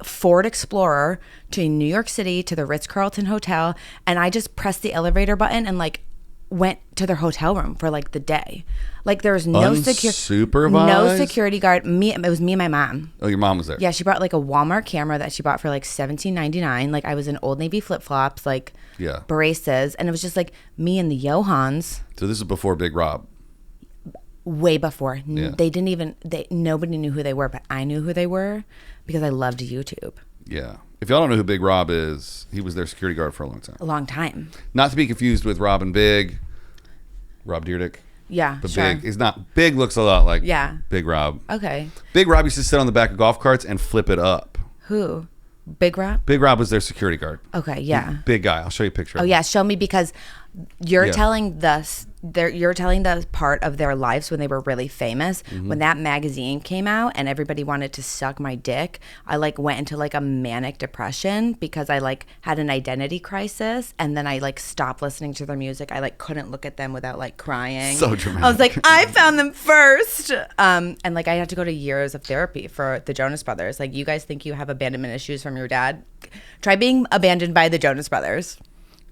Ford Explorer to New York City to the Ritz-Carlton Hotel, and I just pressed the elevator button and like went to their hotel room for like the day. Like there was no security guard. It was me and my mom.
Oh, your mom was there.
Yeah, she brought like a Walmart camera that she bought for like $17.99. Like I was in Old Navy flip-flops, like braces, and it was just like me and the Johans.
So this is before Big Rob.
Way before.
Yeah.
Nobody knew who they were, but I knew who they were because I loved YouTube.
Yeah. If y'all don't know who Big Rob is, he was their security guard for a long time.
A long time.
Not to be confused with Rob and Big. Rob Dyrdek.
Yeah,
but
sure.
Big is not. Big looks a lot like Big Rob.
Okay.
Big Rob used to sit on the back of golf carts and flip it up.
Who? Big Rob?
Big Rob was their security guard.
Okay, yeah.
Big guy. I'll show you a picture.
Oh yeah, show me, because you're telling the part of their lives when they were really famous. Mm-hmm. When that magazine came out and everybody wanted to suck my dick, I like went into like a manic depression because I like had an identity crisis, and then I like stopped listening to their music. I like couldn't look at them without like crying.
So dramatic.
I was like, I found them first. And like I had to go to years of therapy for the Jonas Brothers. Like, you guys think you have abandonment issues from your dad? Try being abandoned by the Jonas Brothers.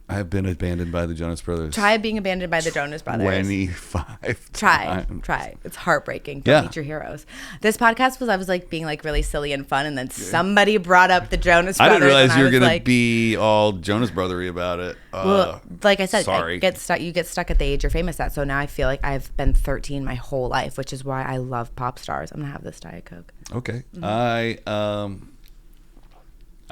I have been abandoned by the Jonas Brothers.
Try being abandoned by the Jonas Brothers.
25
Try.
times.
It's heartbreaking. Don't meet your heroes. This podcast was, I was like being like really silly and fun, and then somebody brought up the Jonas Brothers.
I didn't realize you were going to be all Jonas Brothery about it.
Well, like I said,
sorry.
you get stuck at the age you're famous at. So now I feel like I've been 13 my whole life, which is why I love pop stars. I'm going to have this Diet Coke.
Okay. Mm-hmm.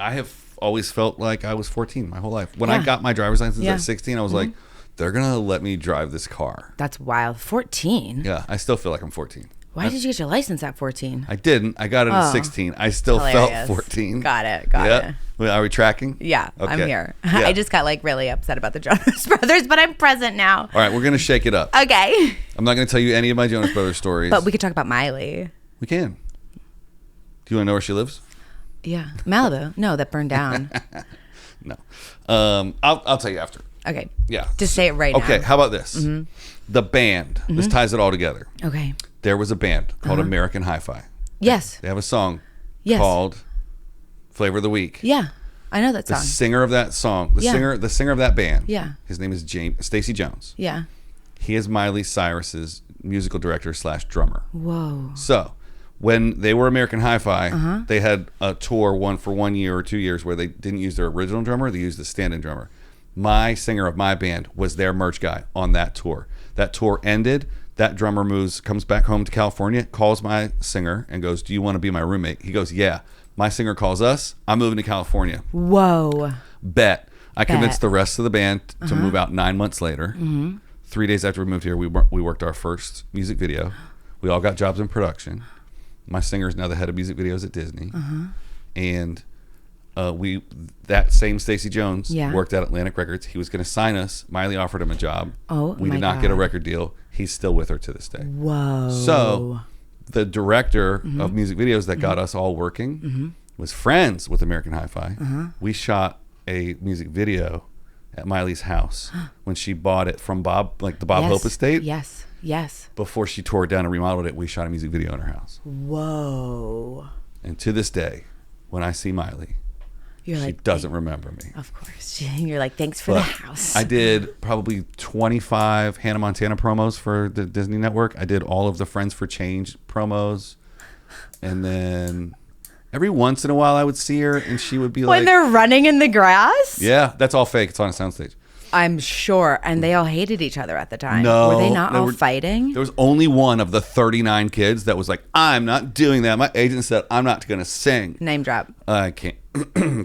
I have always felt like I was 14 my whole life. When I got my driver's license at 16, I was like, they're going to let me drive this car.
That's wild. 14?
Yeah, I still feel like I'm 14.
Why did you get your license at 14?
I didn't. I got it at 16. I still felt 14.
Got it.
Well, are we tracking?
Yeah,
okay.
I'm here.
Yeah.
I just got like really upset about the Jonas Brothers, but I'm present now.
All right, we're going to shake it up.
Okay.
I'm not going to tell you any of my Jonas Brothers stories.
But we could talk about Miley.
We can. Do you want to know where she lives?
Yeah. Malibu. No, that burned down.
No. I'll tell you after.
Okay.
Yeah.
Just say it right now.
Okay, how about this? Mm-hmm. The band. Mm-hmm. This ties it all together.
Okay.
There was a band called American Hi-Fi.
Yes.
They have a song called Flavor of the Week.
Yeah. I know that song.
The singer of that song, the singer of that band.
Yeah.
His name is Stacey Jones.
Yeah.
He is Miley Cyrus's musical director / drummer.
Whoa.
So, when they were American Hi-Fi, they had a tour for 1 year or 2 years where they didn't use their original drummer, they used the stand-in drummer. my singer of my band was their merch guy on that tour. That tour ended. That drummer comes back home to California, calls my singer and goes, do you want to be my roommate? He goes, yeah. My singer calls us. I'm moving to California.
Whoa.
Bet. I convinced the rest of the band to move out 9 months later. 3 days after we moved here, we worked our first music video. We all got jobs in production. My singer is now the head of music videos at Disney. And that same Stacey Jones worked at Atlantic Records. He was going to sign us. Miley offered him a job. We did not get a record deal. He's still with her to this day.
Whoa.
So the director of music videos that got us all working was friends with American Hi-Fi. We shot a music video at Miley's house when she bought it from Bob, like the Bob Hope estate.
Yes.
Before she tore it down and remodeled it, we shot a music video in her house.
Whoa.
And to this day, when I see Miley, she doesn't remember me.
Of course. You're like, thanks for the house.
I did probably 25 Hannah Montana promos for the Disney Network. I did all of the Friends for Change promos. And then every once in a while I would see her and she would be like...
When they're running in the grass?
Yeah, that's all fake. It's on a soundstage.
I'm sure. And they all hated each other at the time.
No.
Were they not all fighting?
There was only one of the 39 kids that was like, I'm not doing that. My agent said, I'm not going to sing.
Name drop.
I can't.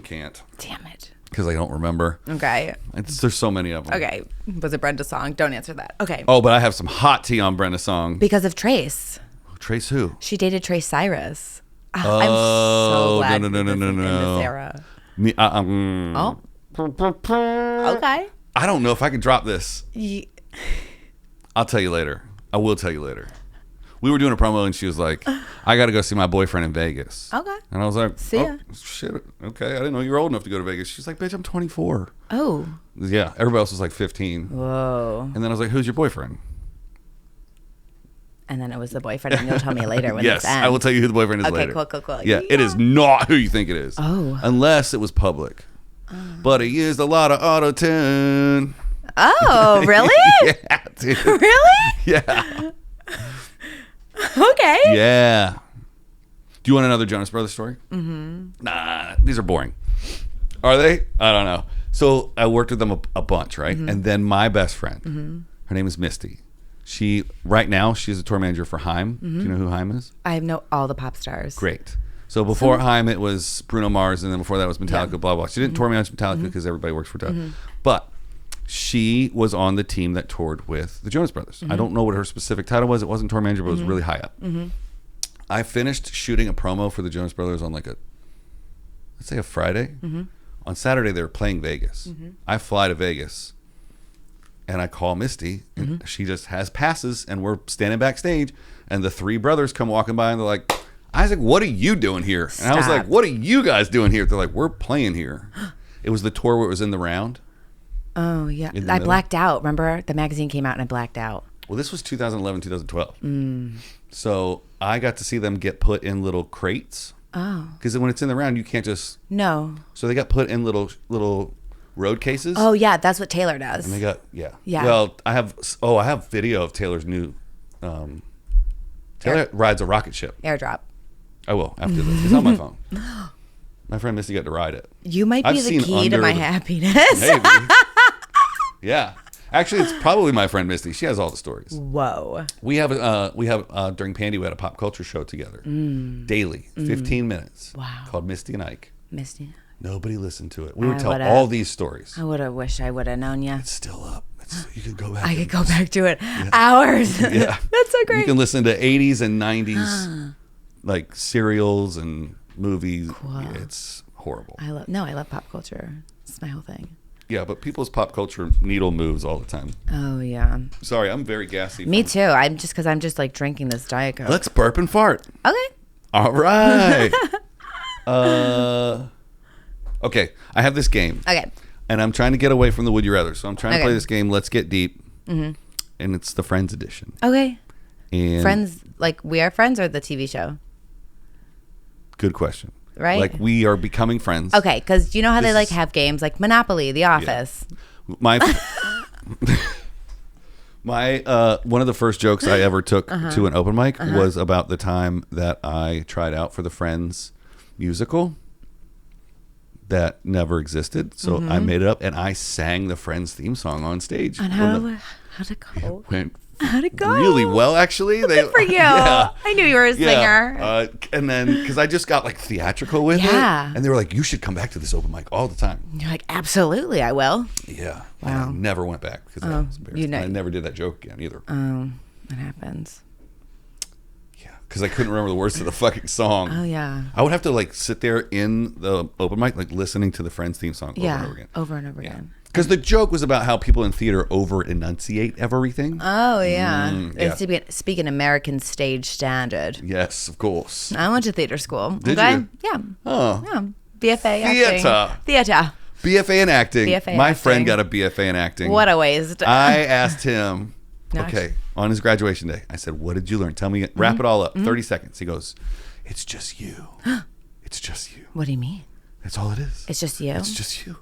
Can't.
Damn it.
Because I don't remember.
Okay.
There's so many of them.
Okay. Was it Brenda's song? Don't answer that. Okay.
Oh, but I have some hot tea on Brenda's song.
Because of Trace.
Trace who?
She dated Trace Cyrus. I'm so glad
no.
in this era.
Me,
Oh. Okay.
I don't know if I can drop this. I'll tell you later. I will tell you later. We were doing a promo and she was like, I got to go see my boyfriend in Vegas.
Okay.
And I was like,
see ya.
Shit. Okay. I didn't know you were old enough to go to Vegas. She's like, bitch, I'm 24.
Oh.
Yeah. Everybody else was like 15.
Whoa.
And then I was like, who's your boyfriend?
And then it was the boyfriend, and you'll tell me later when
yes,
it's ends.
I will tell you who the boyfriend is later.
Okay, cool.
Yeah, it is not who you think it is.
Oh.
Unless it was public. But he used a lot of auto-tune.
Oh, really?
Yeah, dude.
Really?
Yeah.
Okay.
Yeah. Do you want another Jonas Brothers story? Nah, these are boring. Are they? I don't know. So I worked with them a bunch, right? And then my best friend, her name is Misty. Right now, she's a tour manager for Haim. Do you know who Haim is?
I know all the pop stars.
Great. So before Haim, it was Bruno Mars, and then before that was Metallica, blah, blah. She didn't tour manage Metallica because everybody works for Metallica. But she was on the team that toured with the Jonas Brothers. I don't know what her specific title was. It wasn't tour manager, but it was really high up. I finished shooting a promo for the Jonas Brothers on let's say a Friday. On Saturday, they were playing Vegas. I fly to Vegas. And I call Misty, and she just has passes, and we're standing backstage, and the three brothers come walking by, and they're like, Isaac, what are you doing here? And I was like, what are you guys doing here? They're like, we're playing here. It was the tour where it was in the round.
Oh, yeah. I blacked out. Remember? The magazine came out, and I blacked out.
Well, this was 2011, 2012. So I got to see them get put in little crates.
Oh.
Because when it's in the round, you can't just...
No.
So they got put in little road cases.
Oh yeah, that's what Taylor does.
And they got Well, I have video of Taylor's new. Taylor rides a rocket ship.
Airdrop.
I will after this. It's on my phone. My friend Misty got to ride it.
You might be the key to my happiness.
Maybe. Yeah, actually, it's probably my friend Misty. She has all the stories.
Whoa.
We have during Pandy we had a pop culture show together daily, 15 minutes.
Wow.
Called Misty and Ike.
Misty.
Nobody listened to it. We would tell all these stories.
I would have wished I would have known you.
It's still up. You could go back.
I could go back to it. Yeah. Hours.
Yeah.
That's so great.
You can listen to 80s and 90s like serials and movies. Cool. Yeah, it's horrible.
I love pop culture. It's my whole thing.
Yeah, but people's pop culture needle moves all the time.
Oh yeah.
Sorry, I'm very gassy.
Me too. I'm just like drinking this Diet Coke.
Let's burp and fart.
Okay.
All right. Okay, I have this game.
Okay.
And I'm trying to get away from the Would You Rather. So I'm trying to play this game, Let's Get Deep. And it's the Friends edition.
Okay.
And
Friends, like We Are Friends or the TV show?
Good question.
Right?
Like we are becoming friends.
Okay, because you know how they like have games like Monopoly, The Office.
Yeah. My one of the first jokes I ever took to an open mic was about the time that I tried out for the Friends musical. that never existed. So I made it up, and I sang the Friends theme song on stage.
And how'd it go? How'd it go?
Really well, actually.
Good for you. Yeah. I knew you were a singer.
And then, because I just got like theatrical with it. And they were like, you should come back to this open mic all the time.
And you're like, absolutely, I will.
Yeah.
Wow.
And I never went back because I was embarrassed. I never did that joke again either.
Oh, it happens.
Yeah. Because I couldn't remember the words to the fucking song.
Oh, yeah.
I would have to like sit there in the open mic, like listening to the Friends theme song over and over again.
Over and over again.
Because the joke was about how people in theater over enunciate everything.
Oh, yeah. Speaking American stage standard.
Yes, of course.
I went to theater school.
Did you?
Yeah.
Oh.
Yeah. BFA acting. Theater.
BFA in acting.
My
friend got a BFA in acting.
What a waste.
I asked him, on his graduation day, I said, what did you learn? Tell me, wrap it all up. 30 seconds. He goes, it's just you. It's just you.
What do you mean?
That's all it is.
It's just you?
It's just you.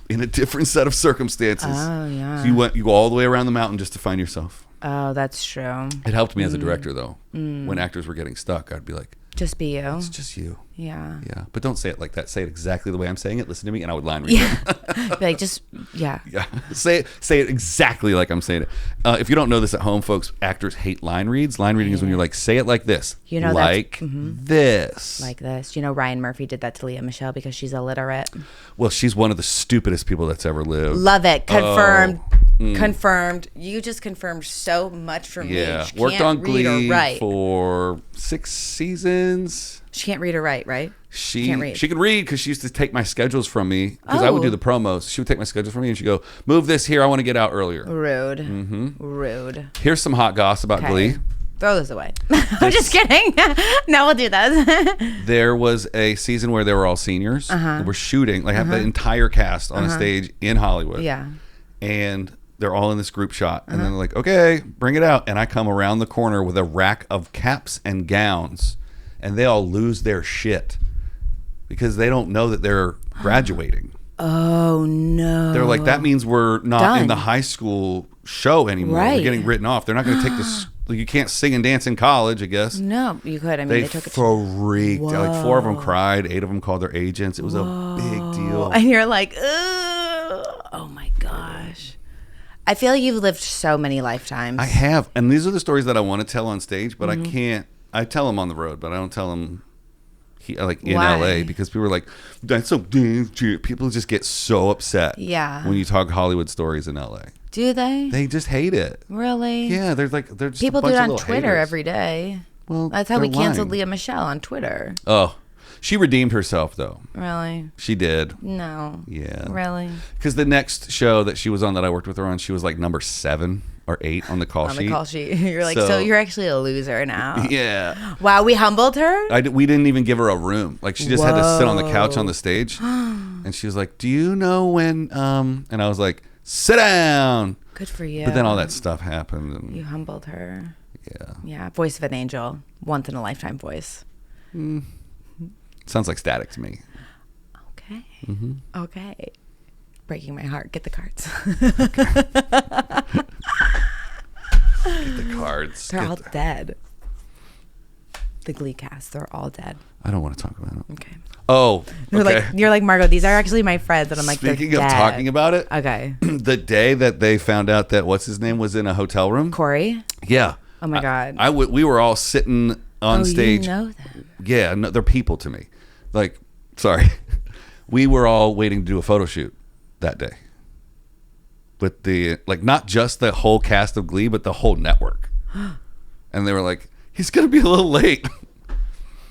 In a different set of circumstances.
Oh, yeah.
So you go all the way around the mountain just to find yourself.
Oh, that's true.
It helped me as a director, though. When actors were getting stuck, I'd be like,
just be you.
It's just you.
Yeah.
Yeah. But don't say it like that. Say it exactly the way I'm saying it. Listen to me, and I would line read it.
Be like, just, yeah.
Yeah. Say it exactly like I'm saying it. If you don't know this at home, folks, actors hate line reads. Line reading is when you're like, say it like this.
You know,
like this.
Like this. You know, Ryan Murphy did that to Leah Michele because she's illiterate.
Well, she's one of the stupidest people that's ever lived.
Love it. Confirmed. Confirmed. You just confirmed so much for me.
Yeah.
She
Worked
can't
on
read or
Glee
write.
for 6 seasons.
She can't read or write, right?
She
can't read.
She could read because she used to take my schedules from me because I would do the promos. She would take my schedules from me and she'd go, move this here. I want to get out earlier.
Rude. Rude.
Here's some hot goss about Glee.
Throw this away. I'm just kidding. No, we'll do that.
There was a season where they were all seniors. They were shooting, like have the entire cast on a stage in Hollywood.
Yeah.
And they're all in this group shot. And then they're like, okay, bring it out. And I come around the corner with a rack of caps and gowns. And they all lose their shit because they don't know that they're graduating.
Oh, no.
They're like, that means we're not in the high school show anymore.
Right.
We're getting written off. They're not going to take this. You can't sing and dance in college, I guess.
No, you could. I mean, they took it.
Freaked. Like 4 of them cried. 8 of them called their agents. It was a big deal.
And you're like, ugh. Oh my gosh. I feel like you've lived so many lifetimes.
I have. And these are the stories that I want to tell on stage, but I can't. I tell them on the road, but I don't tell them in LA because people are like, that's so people just get so upset when you talk Hollywood stories in LA.
Do they?
They just hate it.
Really?
Yeah, they're just
people
a bunch
do it
of
on Twitter
haters.
every day.
Well,
that's how we canceled
lying.
Leah Michele on Twitter.
Oh, she redeemed herself though.
Really?
She did.
No.
Yeah.
Really?
Because the next show that she was on that I worked with her on, she was like number 7 or 8 on the call sheet.
On the call sheet. You're like, so you're actually a loser now.
Yeah.
Wow, we humbled her?
We didn't even give her a room. Like she just had to sit on the couch on the stage. And she was like, do you know when, and I was like, sit down.
Good for you.
But then all that stuff happened. And
you humbled her.
Yeah.
Yeah. Voice of an angel. Once in a lifetime voice.
Sounds like Static to me.
Okay. Okay. Breaking my heart. Get the cards.
Get the cards.
They're all dead. The Glee cast. They're all dead.
I don't want to talk about it.
Okay.
Oh, okay.
You're like, Margaux, these are actually my friends. And I'm like,
speaking of talking about it.
Okay.
The day that they found out that what's his name was in a hotel room.
Corey?
Yeah.
Oh my God.
We were all sitting on stage.
You know them.
Yeah. No, they're people to me. Like, sorry. We were all waiting to do a photo shoot that day. With the, like, not just the whole cast of Glee, but the whole network. And they were like, he's going to be a little late.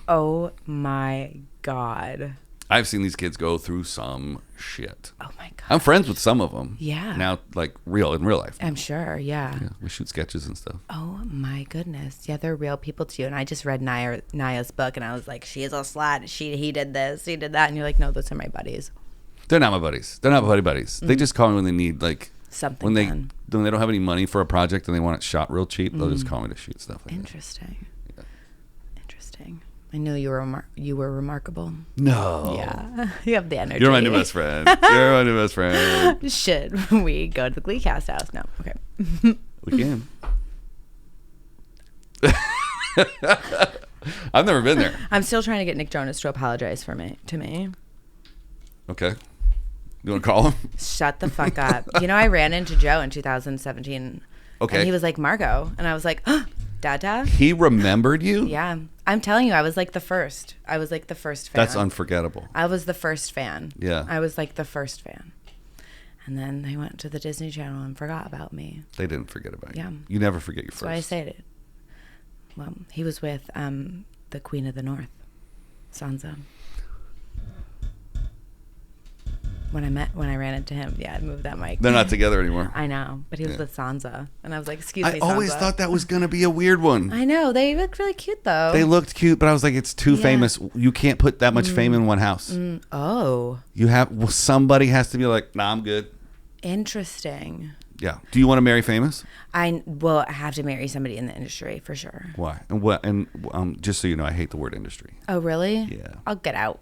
Oh my God.
I've seen these kids go through some shit.
Oh my God.
I'm friends with some of them.
Yeah.
Now, like, in real life.
I'm sure, yeah.
We shoot sketches and stuff.
Oh my goodness. Yeah, they're real people too. And I just read Naya's book and I was like, she is a slut. He did this, he did that. And you're like, no, those are my buddies.
They're not my buddies. They're not buddies. They just call me when they need, like,
something
when they don't have any money for a project and they want it shot real cheap. They'll just call me to shoot stuff like
Interesting. Yeah. Interesting. I knew you were remarkable.
No.
Yeah. You have the energy.
You're my new best friend. You're my new best friend.
Should we go to the Glee cast house? No. Okay.
We can. I've never been there.
I'm still trying to get Nick Jonas to apologize to me.
Okay. You want to call him?
Shut the fuck up. I ran into Joe in 2017.
Okay.
And he was like, Margaux. And I was like, oh, Dada.
He remembered you?
Yeah. I'm telling you, I was like the first. I was like the first fan.
That's unforgettable.
I was the first fan.
Yeah.
I was like the first fan. And then they went to the Disney Channel and forgot about me.
They didn't forget about you.
Yeah.
You never forget your first.
That's why I say it. Well, he was with the Queen of the North, Sansa. When I ran into him, I moved that mic.
They're not together anymore.
I know, but he was with Sansa, and I was like, "Excuse me,
I always
Sansa."
thought that was gonna be a weird one.
I know, they looked really cute though.
They looked cute, but I was like, it's too famous. You can't put that much fame in one house.
Oh,
somebody has to be like, nah, I'm good.
Interesting.
Yeah. Do you want to marry famous?
I have to marry somebody in the industry for sure.
Why? And what? And just so you know, I hate the word industry.
Oh, really?
Yeah.
I'll get out.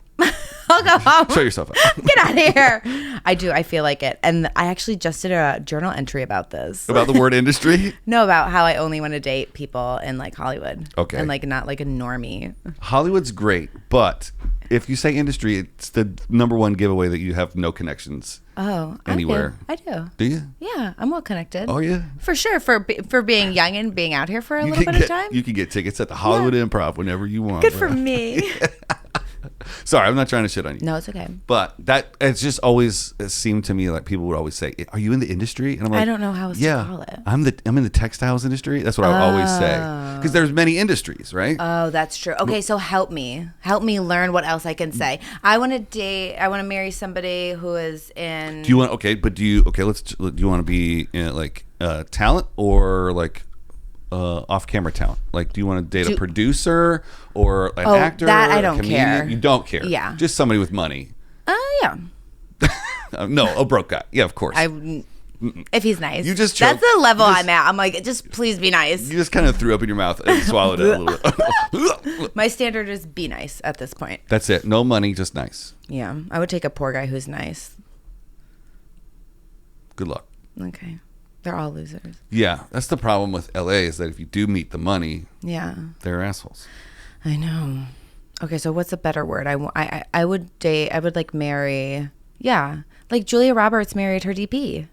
I'll go home.
Show yourself out.
Get out of here. I do. I feel like it. And I actually just did a journal entry about this.
About the word industry?
No, about how I only want to date people in like Hollywood.
Okay.
And like not like a normie.
Hollywood's great, but if you say industry, it's the number one giveaway that you have no connections.
Oh,
anywhere.
I do.
Do you?
Yeah, I'm well connected.
Oh yeah.
For sure. For being young and being out here for a little bit of time.
You can get tickets at the Hollywood Improv whenever you want.
Good for me.
Sorry, I'm not trying to shit on you.
No, it's okay.
But it's just always seemed to me like people would always say, "Are you in the industry?" And I'm like,
I don't know how else to call it.
I'm in the textiles industry. That's what I always say, because there's many industries, right?
Oh, that's true. Okay, so help me learn what else I can say. I want to marry somebody who is in.
Do you want? Okay, but do you want to be in like talent or like off-camera talent? Like, do you want to date a producer or an actor?
That
or
I don't
comedian?
care.
You don't care.
Yeah.
Just somebody with money.
Yeah.
No, a broke guy. Yeah, of course.
If he's nice.
You just
That's the level I'm at. I'm like, just please be nice.
You just kind of threw up in your mouth and swallowed it a little bit.
My standard is be nice at this point.
That's it. No money, just nice.
Yeah. I would take a poor guy who's nice.
Good luck.
Okay. They're all losers.
Yeah, that's the problem with LA is that if you do meet the money, they're assholes.
I know. Okay, so what's a better word? I would like marry, like Julia Roberts married her DP.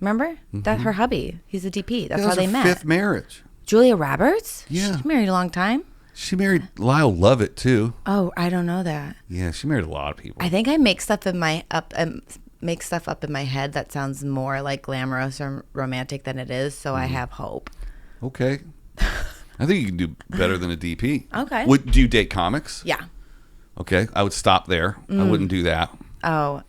Remember? Mm-hmm. That her hubby. He's a DP. That's how they met.
Fifth marriage.
Julia Roberts?
Yeah.
She married a long time.
She married Lyle Lovett too.
Oh, I don't know that.
Yeah, she married a lot of people.
I think I make stuff up in my head that sounds more like glamorous or romantic than it is, so I have hope.
Okay. I think you can do better than a DP.
Okay.
Do you date comics?
Yeah.
Okay. I would stop there. I wouldn't do that.
Oh.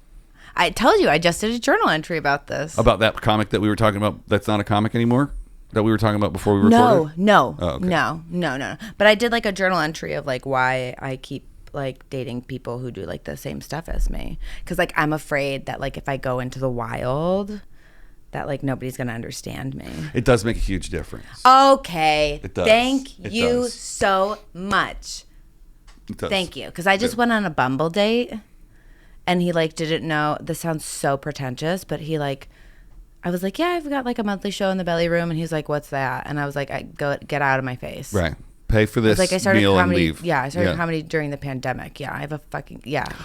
I told you I just did a journal entry about this.
About that comic that we were talking about that's not a comic anymore? That we were talking about before we recorded?
No.
Oh, okay.
No. But I did like a journal entry of like why I keep like dating people who do like the same stuff as me, because like I'm afraid that like if I go into the wild that like nobody's gonna understand me.
It does make a huge difference.
Okay.
It does.
Thank
It
you
does.
so much.
It does.
Thank you, because I just went on a Bumble date and he like didn't know. This sounds so pretentious, but he like, I was like, yeah, I've got like a monthly show in the belly room, and he's like, what's that? And I was like, get out of my face.
Right. Pay for this
like I started
meal
comedy,
and leave.
Yeah, I started comedy during the pandemic. Yeah, I have a fucking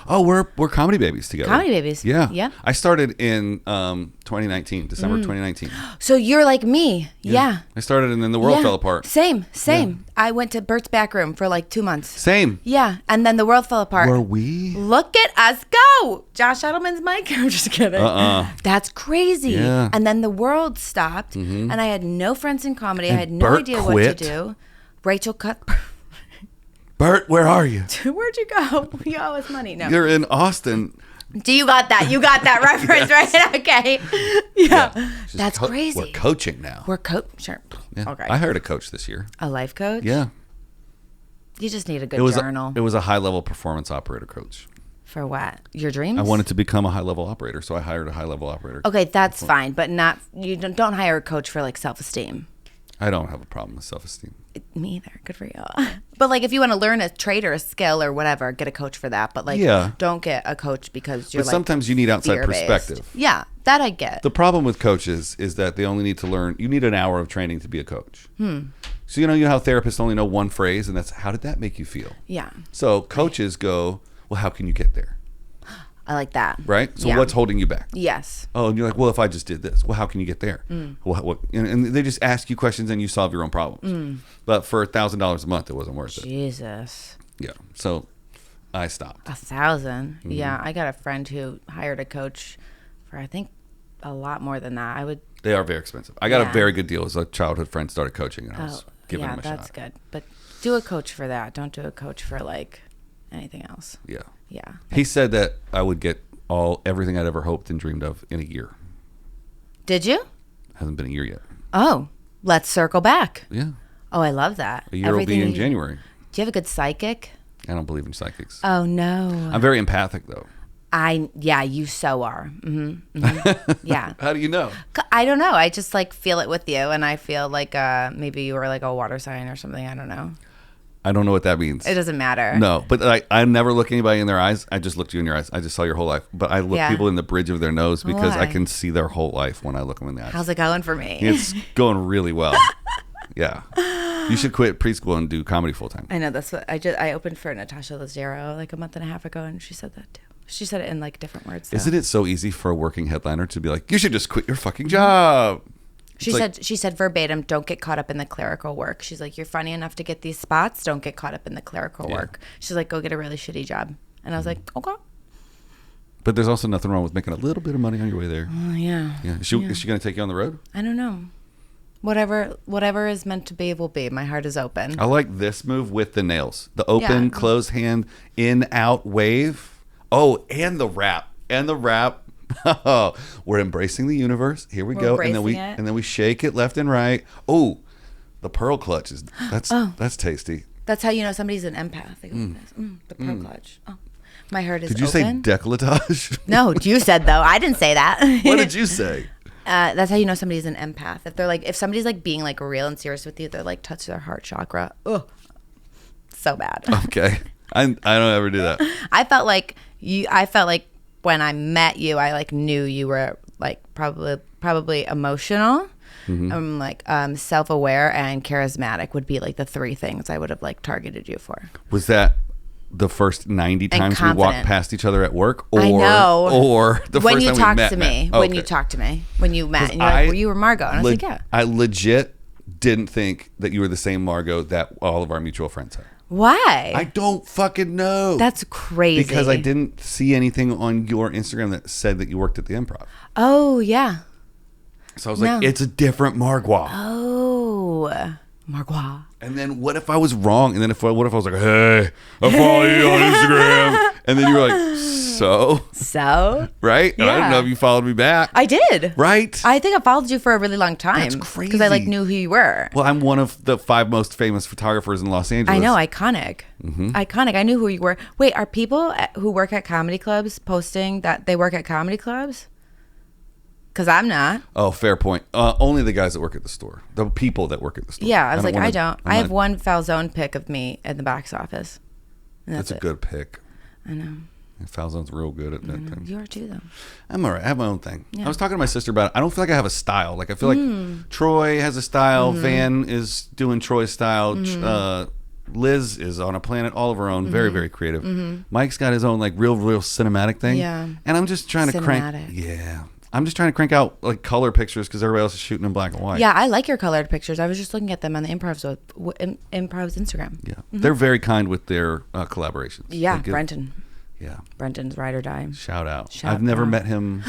Oh, we're comedy babies together.
Comedy babies.
Yeah.
Yeah.
I started in 2019, December 2019.
So you're like me. Yeah.
I started and then the world fell apart.
Same. I went to Bert's back room for like 2 months.
Same.
Yeah, and then the world fell apart.
Were we?
Look at us go. Josh Edelman's mic. I'm just kidding. That's crazy.
Yeah.
And then the world stopped, and I had no friends in comedy.
And
I had no
Bert
idea
quit.
what to do. Rachel cut.
Bert, where are you?
Where'd you go? You owe us money. No.
You're in Austin.
Do you got that? You got that reference, right? Okay. Yeah. That's crazy.
We're coaching now.
Sure.
Yeah.
Okay.
I hired a coach this year.
A life coach?
Yeah.
You just need a good journal.
It was a high-level performance operator coach.
For what? Your dreams?
I wanted to become a high-level operator, so I hired a high-level operator.
Okay, that's fine, but you don't hire a coach for like self-esteem.
I don't have a problem with self-esteem.
Me either. Good for you. But like if you want to learn a trade or a skill or whatever, get a coach for that. But like don't get a coach because you're
But sometimes you need outside perspective.
Yeah, that I get.
The problem with coaches is that they only need to learn. You need an hour of training to be a coach. So you know how therapists only know one phrase, and that's how did that make you feel?
Yeah.
So coaches go, well, how can you get there?
I like that.
Right? So what's holding you back?
Yes.
Oh, and you're like, well, if I just did this, well, how can you get there? What? And they just ask you questions and you solve your own problems. But for $1,000 a month, it wasn't worth it.
Jesus.
Yeah. So I stopped.
1,000. Yeah. I got a friend who hired a coach for, I think, a lot more than that.
They are very expensive. I got a very good deal as a childhood friend started coaching, and I was giving him a shot.
Yeah, that's good. But do a coach for that. Don't do a coach for like anything else.
Yeah.
Yeah.
He said that I would get everything I'd ever hoped and dreamed of in a year.
Did you?
Hasn't been a year yet.
Oh, let's circle back.
Yeah.
Oh, I love that.
A year will be in January.
Do you have a good psychic?
I don't believe in psychics.
Oh, no.
I'm very empathic, though.
You so are. Yeah.
How do you know?
I don't know. I just like feel it with you, and I feel like maybe you were like a water sign or something. I don't know.
I don't know what that means.
It doesn't matter.
No, but I never look anybody in their eyes. I just looked you in your eyes. I just saw your whole life. But I look people in the bridge of their nose because I can see their whole life when I look them in the eyes.
How's it going for me?
It's going really well. Yeah. You should quit preschool and do comedy full time.
I know. That's what I opened for Natasha Leggero like a month and a half ago, and she said that too. She said it in like different words. Though.
Isn't it so easy for a working headliner to be like, you should just quit your fucking job?
She said verbatim, don't get caught up in the clerical work. She's like, you're funny enough to get these spots. Don't get caught up in the clerical work. She's like, go get a really shitty job. And I was like, okay.
But there's also nothing wrong with making a little bit of money on your way there.
Yeah.
Yeah. Is she going to take you on the road?
I don't know. Whatever is meant to be will be. My heart is open.
I like this move with the nails. The open, closed hand, in, out, wave. Oh, and the wrap. We're embracing the universe. Here we go. And then we shake it left and right. Oh, the pearl clutch that's tasty.
That's how you know somebody's an empath. They go, the pearl clutch. Oh, my heart is open.
Did you say décolletage?
No, you said though. I didn't say that.
What did you say?
That's how you know somebody's an empath. If somebody's like being like real and serious with you, they're like touch their heart chakra. Ugh, so bad.
Okay, I don't ever do that.
I felt like when I met you, I like knew you were like probably emotional. Like self-aware and charismatic would be like the three things I would have like targeted you for.
Was that the first 90 times we walked past each other at work, or
I know.
or the
when
first
you
time
talked
we met?
to me,
Okay.
when you talked to me, when you met, and you're like, well, you were Margaux, and I was like, yeah.
I legit didn't think that you were the same Margaux that all of our mutual friends are.
Why?
I don't fucking know.
That's crazy.
Because I didn't see anything on your Instagram that said that you worked at the Improv.
Oh yeah.
So I was like, it's a different Margaux.
Oh, Margaux.
And then what if I was wrong? And then what if I was like, hey, I follow you on Instagram. And then you were like, so? Right?
Yeah.
And I didn't know if you followed me back.
I did.
Right?
I think I followed you for a really long time.
That's crazy.
Because I like knew who you were.
Well, I'm one of the 5 most famous photographers in Los Angeles.
I know, iconic. Iconic. I knew who you were. Wait, are people who work at comedy clubs posting that they work at comedy clubs? Because I'm not.
Oh, fair point. Only the guys that work at the store. The people that work at the store.
Yeah, I was like, I don't. I have one Falzone pic of me in the box office.
That's a good pick.
I know.
Falzone's real good at that thing.
You are too, though.
I'm all right. I have my own thing.
Yeah.
I was talking to my sister about it. I don't feel like I have a style. Like, I feel like Troy has a style. Van is doing Troy's style. Liz is on a planet all of her own. Very, very creative. Mike's got his own, like, real cinematic thing.
Yeah.
And I'm just trying to crank. Yeah. I'm just trying to crank out like color pictures because everybody else is shooting in black and white.
Yeah, I like your colored pictures. I was just looking at them on the Improv's Instagram.
Yeah, they're very kind with their collaborations.
Yeah, Brenton.
Yeah,
Brenton's ride or die.
Shout out. I've never met him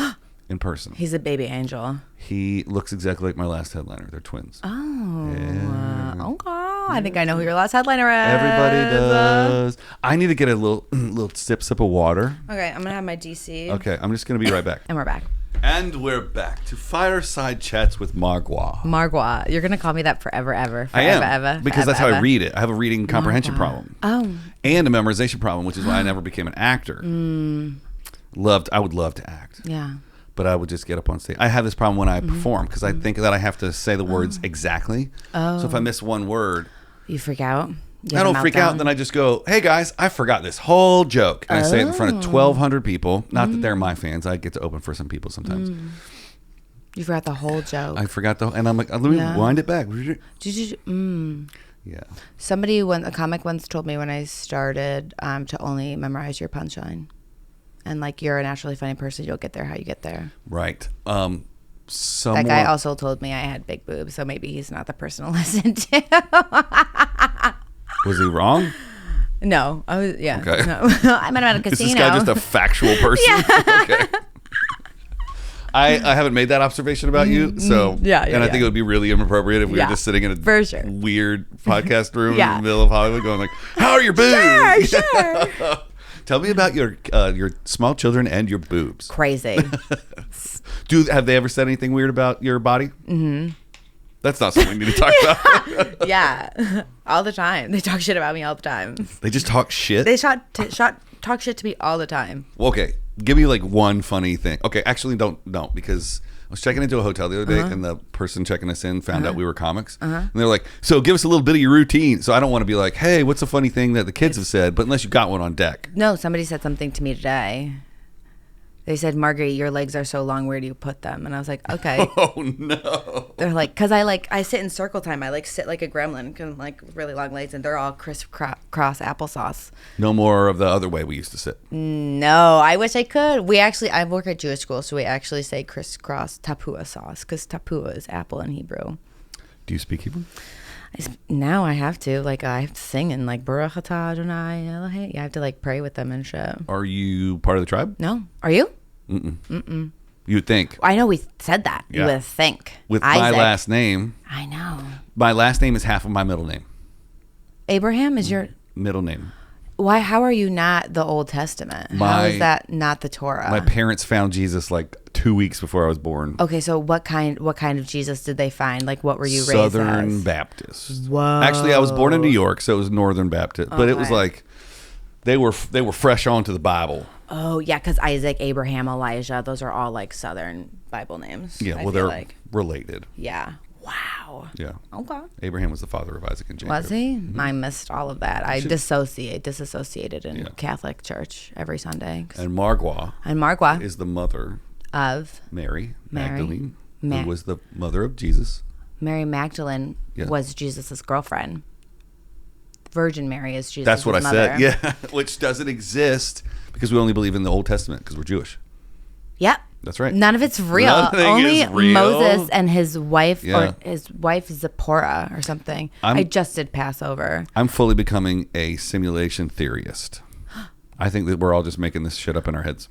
in person.
He's a baby angel.
He looks exactly like my last headliner. They're twins.
Oh, yeah. Okay. I think I know who your last headliner is.
Everybody does. I need to get a little sip of water.
Okay, I'm gonna have my DC.
Okay, I'm just gonna be right back.
And we're back.
And we're back to Fireside Chats with Margaux.
Margaux. You're going to call me that forever, ever.
I am.
Ever,
because that's how I read it. I have a reading comprehension
Margaux.
problem.
Oh.
And a memorization problem, which is why I never became an actor. I would love to act.
Yeah.
But I would just get up on stage. I have this problem when I perform because I think that I have to say the words exactly. Oh. So if I miss one word.
You freak out?
I don't freak out. Then I just go, hey guys, I forgot this whole joke. And I say it in front of 1,200 people. Not that they're my fans. I get to open for some people sometimes.
You forgot the whole joke.
I forgot and I'm like, let me wind it back. Yeah.
Somebody, a comic once told me when I started to only memorize your punchline. and like you're a naturally funny person, you'll get there how you get there.
Right.
That guy also told me I had big boobs, so maybe he's not the person to listen to.
Was he wrong?
No, I was. Yeah.
Okay.
No. I met him at a casino.
Is this guy just a factual person?
Yeah.
Okay. I haven't made that observation about you, so
yeah,
and I think it would be really inappropriate if we were just sitting in a weird podcast room in the middle of Hollywood, going like, "How are your boobs?"
Sure.
Tell me about your small children and your boobs.
Crazy.
Have they ever said anything weird about your body? Mm-hmm. That's not something we need to talk about.
Yeah, all the time. They talk shit about me all the time.
They just talk shit?
They talk shit to me all the time.
Well, okay, give me like one funny thing. Okay, actually don't, because I was checking into a hotel the other day and the person checking us in found out we were comics. And they're like, so give us a little bit of your routine. So I don't want to be like, hey, what's a funny thing that the kids have said? But unless you got one on deck.
No, somebody said something to me today. They said, Margaret, your legs are so long, where do you put them? And I was like, okay.
Oh, no.
They're like, because I sit in circle time. I like sit like a gremlin, like really long legs, and they're all crisscross applesauce.
No more of the other way we used to sit.
No, I wish I could. I work at Jewish school, so we actually say crisscross tapua sauce, because tapua is apple in Hebrew.
Do you speak Hebrew?
Now I have to. Like, I have to sing in like Baruch atah Adonai Elohei. You have to like pray with them and shit.
Are you part of the tribe?
No. Are you?
Mm-mm. You'd think.
I know we said that.
Yeah.
You would think.
With
Isaac.
my last name.
I know.
My last name is half of my middle name.
Abraham is your
middle name.
Why? How are you not the Old Testament? How is that not the Torah?
My parents found Jesus like 2 weeks before I was born.
Okay, so what kind of Jesus did they find? Like, what were you raised as?
Southern Baptist.
Whoa.
Actually, I was born in New York, so it was Northern Baptist. But it was like they were fresh onto the Bible.
Oh yeah, because Isaac, Abraham, Elijah, those are all like Southern Bible names.
Yeah, well, they're related.
Yeah. Wow.
Yeah.
Okay.
Abraham was the father of Isaac and Jacob.
Was he? Mm-hmm. I missed all of that. I disassociated in Catholic church every Sunday.
And Margaux is the mother
of
Mary Magdalene, who was the mother of Jesus.
Mary Magdalene was Jesus's girlfriend. Virgin Mary is Jesus' mother.
That's what I said. Yeah, which doesn't exist because we only believe in the Old Testament because we're Jewish.
Yep.
That's right.
None of it's real. Only
is real.
Moses and his wife, or his wife Zipporah or something. I just did Passover.
I'm fully becoming a simulation theorist. I think that we're all just making this shit up in our heads.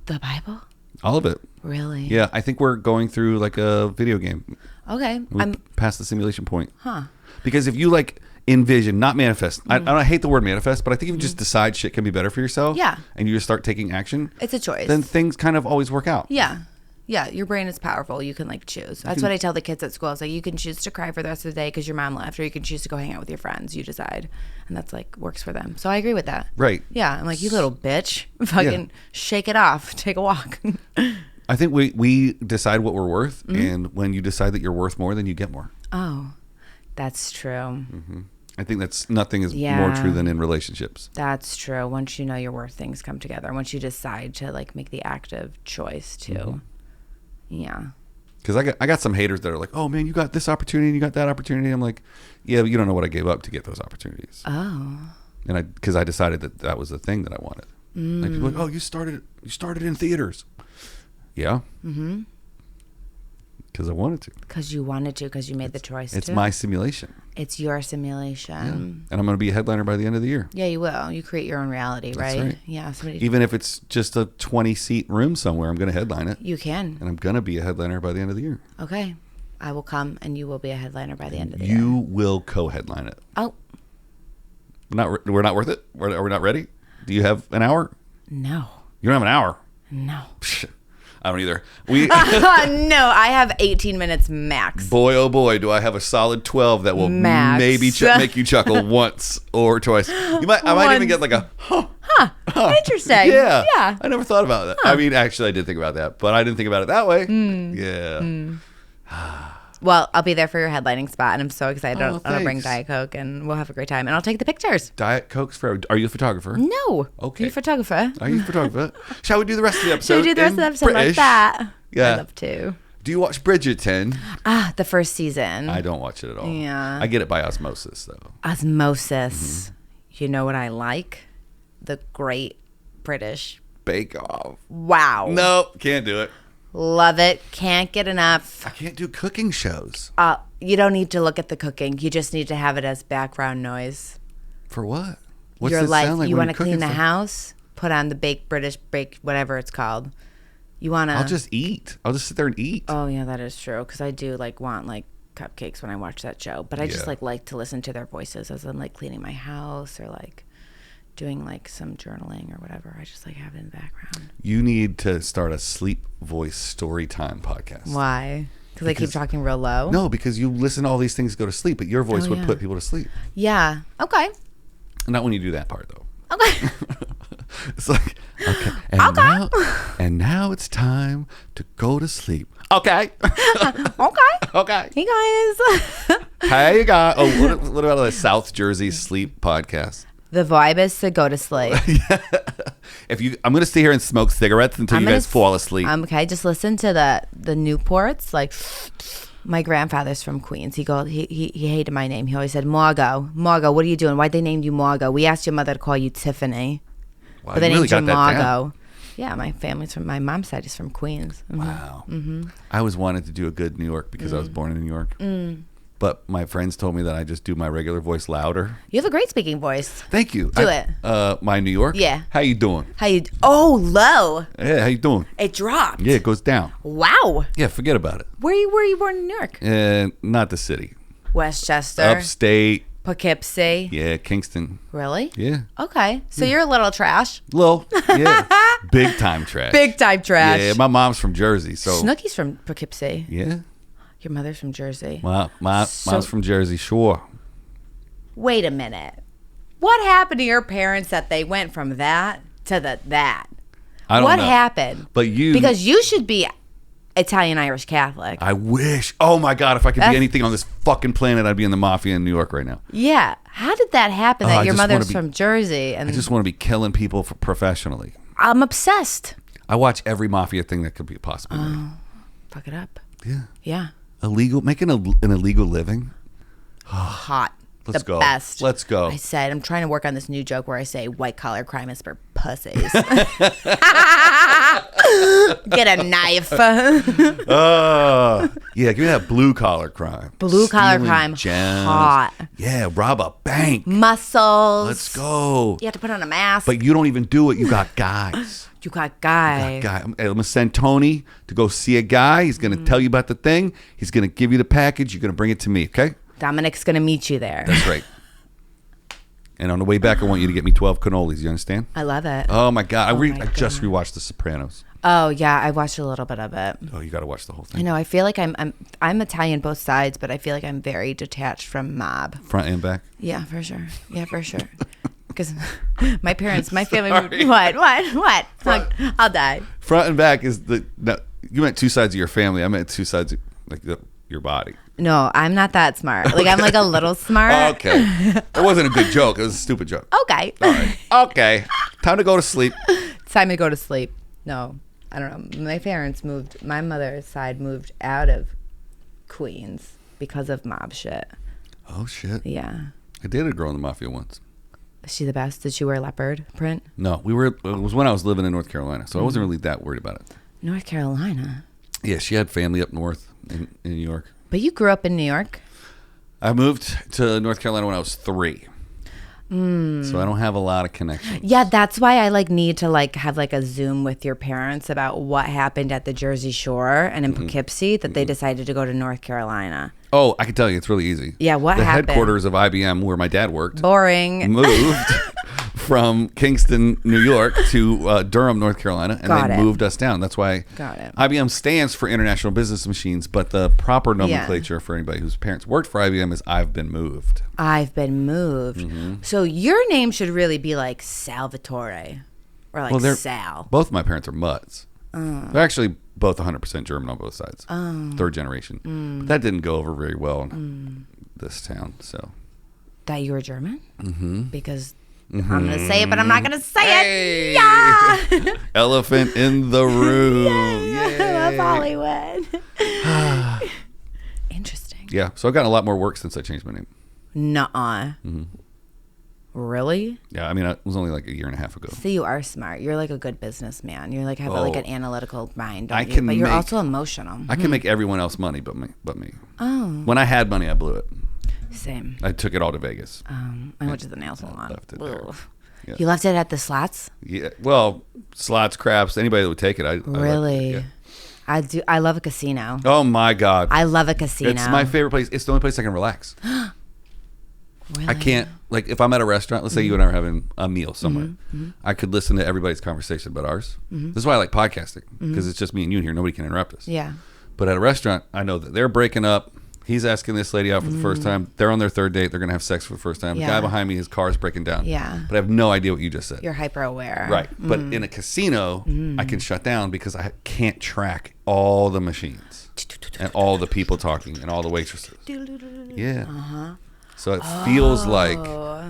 The Bible?
All of it.
Really?
Yeah, I think we're going through like a video game.
Okay.
I'm past the simulation point.
Huh.
Because if you like envision, not manifest. I hate the word manifest, but I think if you just decide shit can be better for yourself, and you just start taking action,
it's a choice.
Then things kind of always work out.
Yeah, your brain is powerful. You can like choose. That's what I tell the kids at school. It's like you can choose to cry for the rest of the day because your mom left, or you can choose to go hang out with your friends. You decide, and that's like works for them. So I agree with that.
Right.
Yeah, I'm like, you little bitch, fucking shake it off, take a walk.
I think we decide what we're worth, and when you decide that you're worth more, then you get more.
Oh, that's true.
Mm-hmm. I think nothing is more true than in relationships.
That's true. Once you know your worth, things come together. Once you decide to like make the active choice to, yeah.
Because I got some haters that are like, oh man, you got this opportunity, you got that opportunity. I'm like, yeah, but you don't know what I gave up to get those opportunities.
Oh.
And because I decided that was the thing that I wanted. Like people are like, oh, you started in theaters. Yeah. Mm-hmm. Because I wanted to.
Because you wanted to, because you made the choice to.
It's my simulation.
It's your simulation.
Yeah. And I'm going to be a headliner by the end of the year.
Yeah, you will. You create your own reality, right?
That's right.
Yeah.
Even if it's just a 20-seat room somewhere, I'm going to headline it.
You can.
And I'm going to be a headliner by the end of the year.
Okay. I will come and you will be a headliner by the end of the year.
You will co-headline it.
Oh.
We're not worth it? Are we not ready? Do you have an hour?
No.
You don't have an hour?
No.
I don't either.
No, I have 18 minutes max.
Boy, oh boy, do I have a solid 12 that will maybe make you chuckle once or twice. I might even get like a,
interesting.
Yeah. I never thought about that. I mean, actually, I did think about that, but I didn't think about it that way. Yeah.
Well, I'll be there for your headlining spot, and I'm so excited. I'll bring Diet Coke, and we'll have a great time. And I'll take the pictures.
Diet Coke's for... Are you a photographer?
No.
Okay.
Are you a photographer?
Are you a photographer? Shall we do the rest of the episode?
Shall we do the rest of the episode like that?
Yeah.
I'd love to.
Do you watch Bridgerton?
The first season.
I don't watch it at all.
Yeah.
I get it by osmosis, though.
Osmosis. You know what I like? The great British.
Bake Off.
Wow.
Nope, can't do it.
Love it. Can't get enough.
I can't do cooking shows.
You don't need to look at the cooking. You just need to have it as background noise.
For what? What's
Your
it
life.
sound like
You
when
want to
you're
clean
cooking
the
stuff?
house? Put on the British bake, whatever it's called. You want to...
I'll just eat. I'll just sit there and eat.
Oh, yeah, that is true. Because I do want cupcakes when I watch that show. But I just like to listen to their voices as I'm cleaning my house or doing some journaling or whatever. I just have it in the background.
You need to start a sleep voice story time podcast.
Why? Because I keep talking real low?
No, because you listen to all these things go to sleep, but your voice would put people to sleep.
Yeah. Okay.
Not when you do that part, though.
Okay.
It's okay. And now it's time to go to sleep. Okay. Okay.
Hey, guys.
Hey, guys. Oh, what about the South Jersey sleep podcast?
The vibe is to go to sleep.
I'm going to stay here and smoke cigarettes until you guys fall asleep.
Okay, just listen to the Newports. My grandfather's from Queens. He hated my name. He always said, Margaux, what are you doing? Why'd they name you Margaux? We asked your mother to call you Tiffany.
Wow,
but they
really
named you
got that
Margaux.
down.
Yeah, my mom's side is from Queens. Mm-hmm.
Wow. Mm-hmm. I always wanted to do a good New York because I was born in New York. But my friends told me that I just do my regular voice louder.
You have a great speaking voice.
Thank you.
Do it.
My New York?
Yeah.
How you doing?
Oh, low.
Yeah, how you doing?
It dropped.
Yeah, it goes down.
Wow.
Yeah, forget about it.
Where were you born in New York?
Not the city.
Westchester.
Upstate.
Poughkeepsie.
Yeah, Kingston.
Really?
Yeah.
Okay. So you're a little trash.
Little. Yeah. Big time trash.
Big time trash.
Yeah, my mom's from Jersey, so.
Snooki's from Poughkeepsie.
Yeah.
Your mother's from Jersey.
Mom's from Jersey Shore.
Wait a minute. What happened to your parents that they went from that to that?
I don't know.
What happened?
But
because you should be Italian Irish Catholic.
I wish. Oh my God! If I could be anything on this fucking planet, I'd be in the mafia in New York right now.
Yeah. How did that happen? That your mother's from Jersey? And
I just want to be killing people professionally.
I'm obsessed.
I watch every mafia thing that could be possible.
Fuck it up.
Yeah.
Yeah.
Illegal, making an illegal living.
Hot.
Let's go.
Best.
Let's go.
I said, I'm trying to work on this new joke where I say white collar crime is for pussies. Get a knife.
Yeah, give me that blue collar crime.
Blue collar
Stealing
crime.
gems.
Hot.
Yeah, rob a bank.
Muscles.
Let's go.
You have to put on a mask.
But you don't even do it. You got guys.
You got guys.
I'm going to send Tony to go see a guy. He's going to tell you about the thing. He's going to give you the package. You're going to bring it to me, okay?
Dominic's going to meet you there.
That's right. And on the way back, I want you to get me 12 cannolis. You understand?
I love it.
Oh, my God. I just rewatched The Sopranos.
Oh, yeah. I watched a little bit of it.
Oh, you got to watch the whole thing.
I know. I feel like I'm Italian both sides, but I feel like I'm very detached from mob.
Front and back?
Yeah, for sure. Because my family. What? I'll die.
Front and back is you meant two sides of your family. I meant two sides of your body.
No, I'm not that smart. I'm a little smart.
Okay. It wasn't a good joke. It was a stupid joke.
Okay.
All right. Okay. Time to go to sleep.
It's time to go to sleep. No, I don't know. My parents my mother's side moved out of Queens because of mob shit.
Oh, shit.
Yeah.
I dated a girl in the mafia once.
Is she the best? Did she wear leopard print?
No, it was when I was living in North Carolina, so I wasn't really that worried about it.
North Carolina?
Yeah, she had family up north in New York.
But you grew up in New York?
I moved to North Carolina when I was 3. So I don't have a lot of connections.
Yeah, that's why I need to have a Zoom with your parents about what happened at the Jersey Shore and in Poughkeepsie that they decided to go to North Carolina.
Oh, I can tell you, it's really easy.
Yeah, what
happened? The
happened?
headquarters of IBM, where my dad worked,
boring,
moved from Kingston, New York to Durham, North Carolina, and they moved us down. That's why IBM stands for International Business Machines, but the proper nomenclature for anybody whose parents worked for IBM is I've been moved.
I've been moved. Mm-hmm. So your name should really be like Salvatore or Sal.
Both my parents are Mutts. They're actually both 100% German on both sides. Third generation. But that didn't go over very well in this town. So
that you were German?
Mm-hmm.
Because I'm going to say it, but I'm not going to say it. Yeah!
Elephant in the room.
Yes, I love Hollywood. Interesting.
Yeah, so I've gotten a lot more work since I changed my name.
Nuh-uh.
Mm-hmm.
Really?
Yeah, I mean, it was only like a year and a half ago.
So you are smart. You're like a good businessman. You're like have like an analytical mind.
I can
but you're also emotional.
I can make everyone else money but me.
Oh.
When I had money, I blew it.
Same.
I took it all to Vegas.
I went to the nail salon.
Left it there.
Yeah. You left it at the slots?
Yeah. Well, slots, craps, anybody that would take it.
Really? I do. I love a casino.
Oh my God.
I love a casino.
It's my favorite place. It's the only place I can relax.
Really?
I can't, like, if I'm at a restaurant, let's say you and I are having a meal somewhere, I could listen to everybody's conversation about ours. This is why I like podcasting, because it's just me and you in here. Nobody can interrupt us.
Yeah.
But at a restaurant, I know that they're breaking up. He's asking this lady out for the first time. They're on their third date. They're going to have sex for the first time. The guy behind me, his car is breaking down.
Yeah.
But I have no idea what you just said.
You're hyper aware.
Right. But in a casino, I can shut down because I can't track all the machines and all the people talking and all the waitresses. Yeah. So it feels like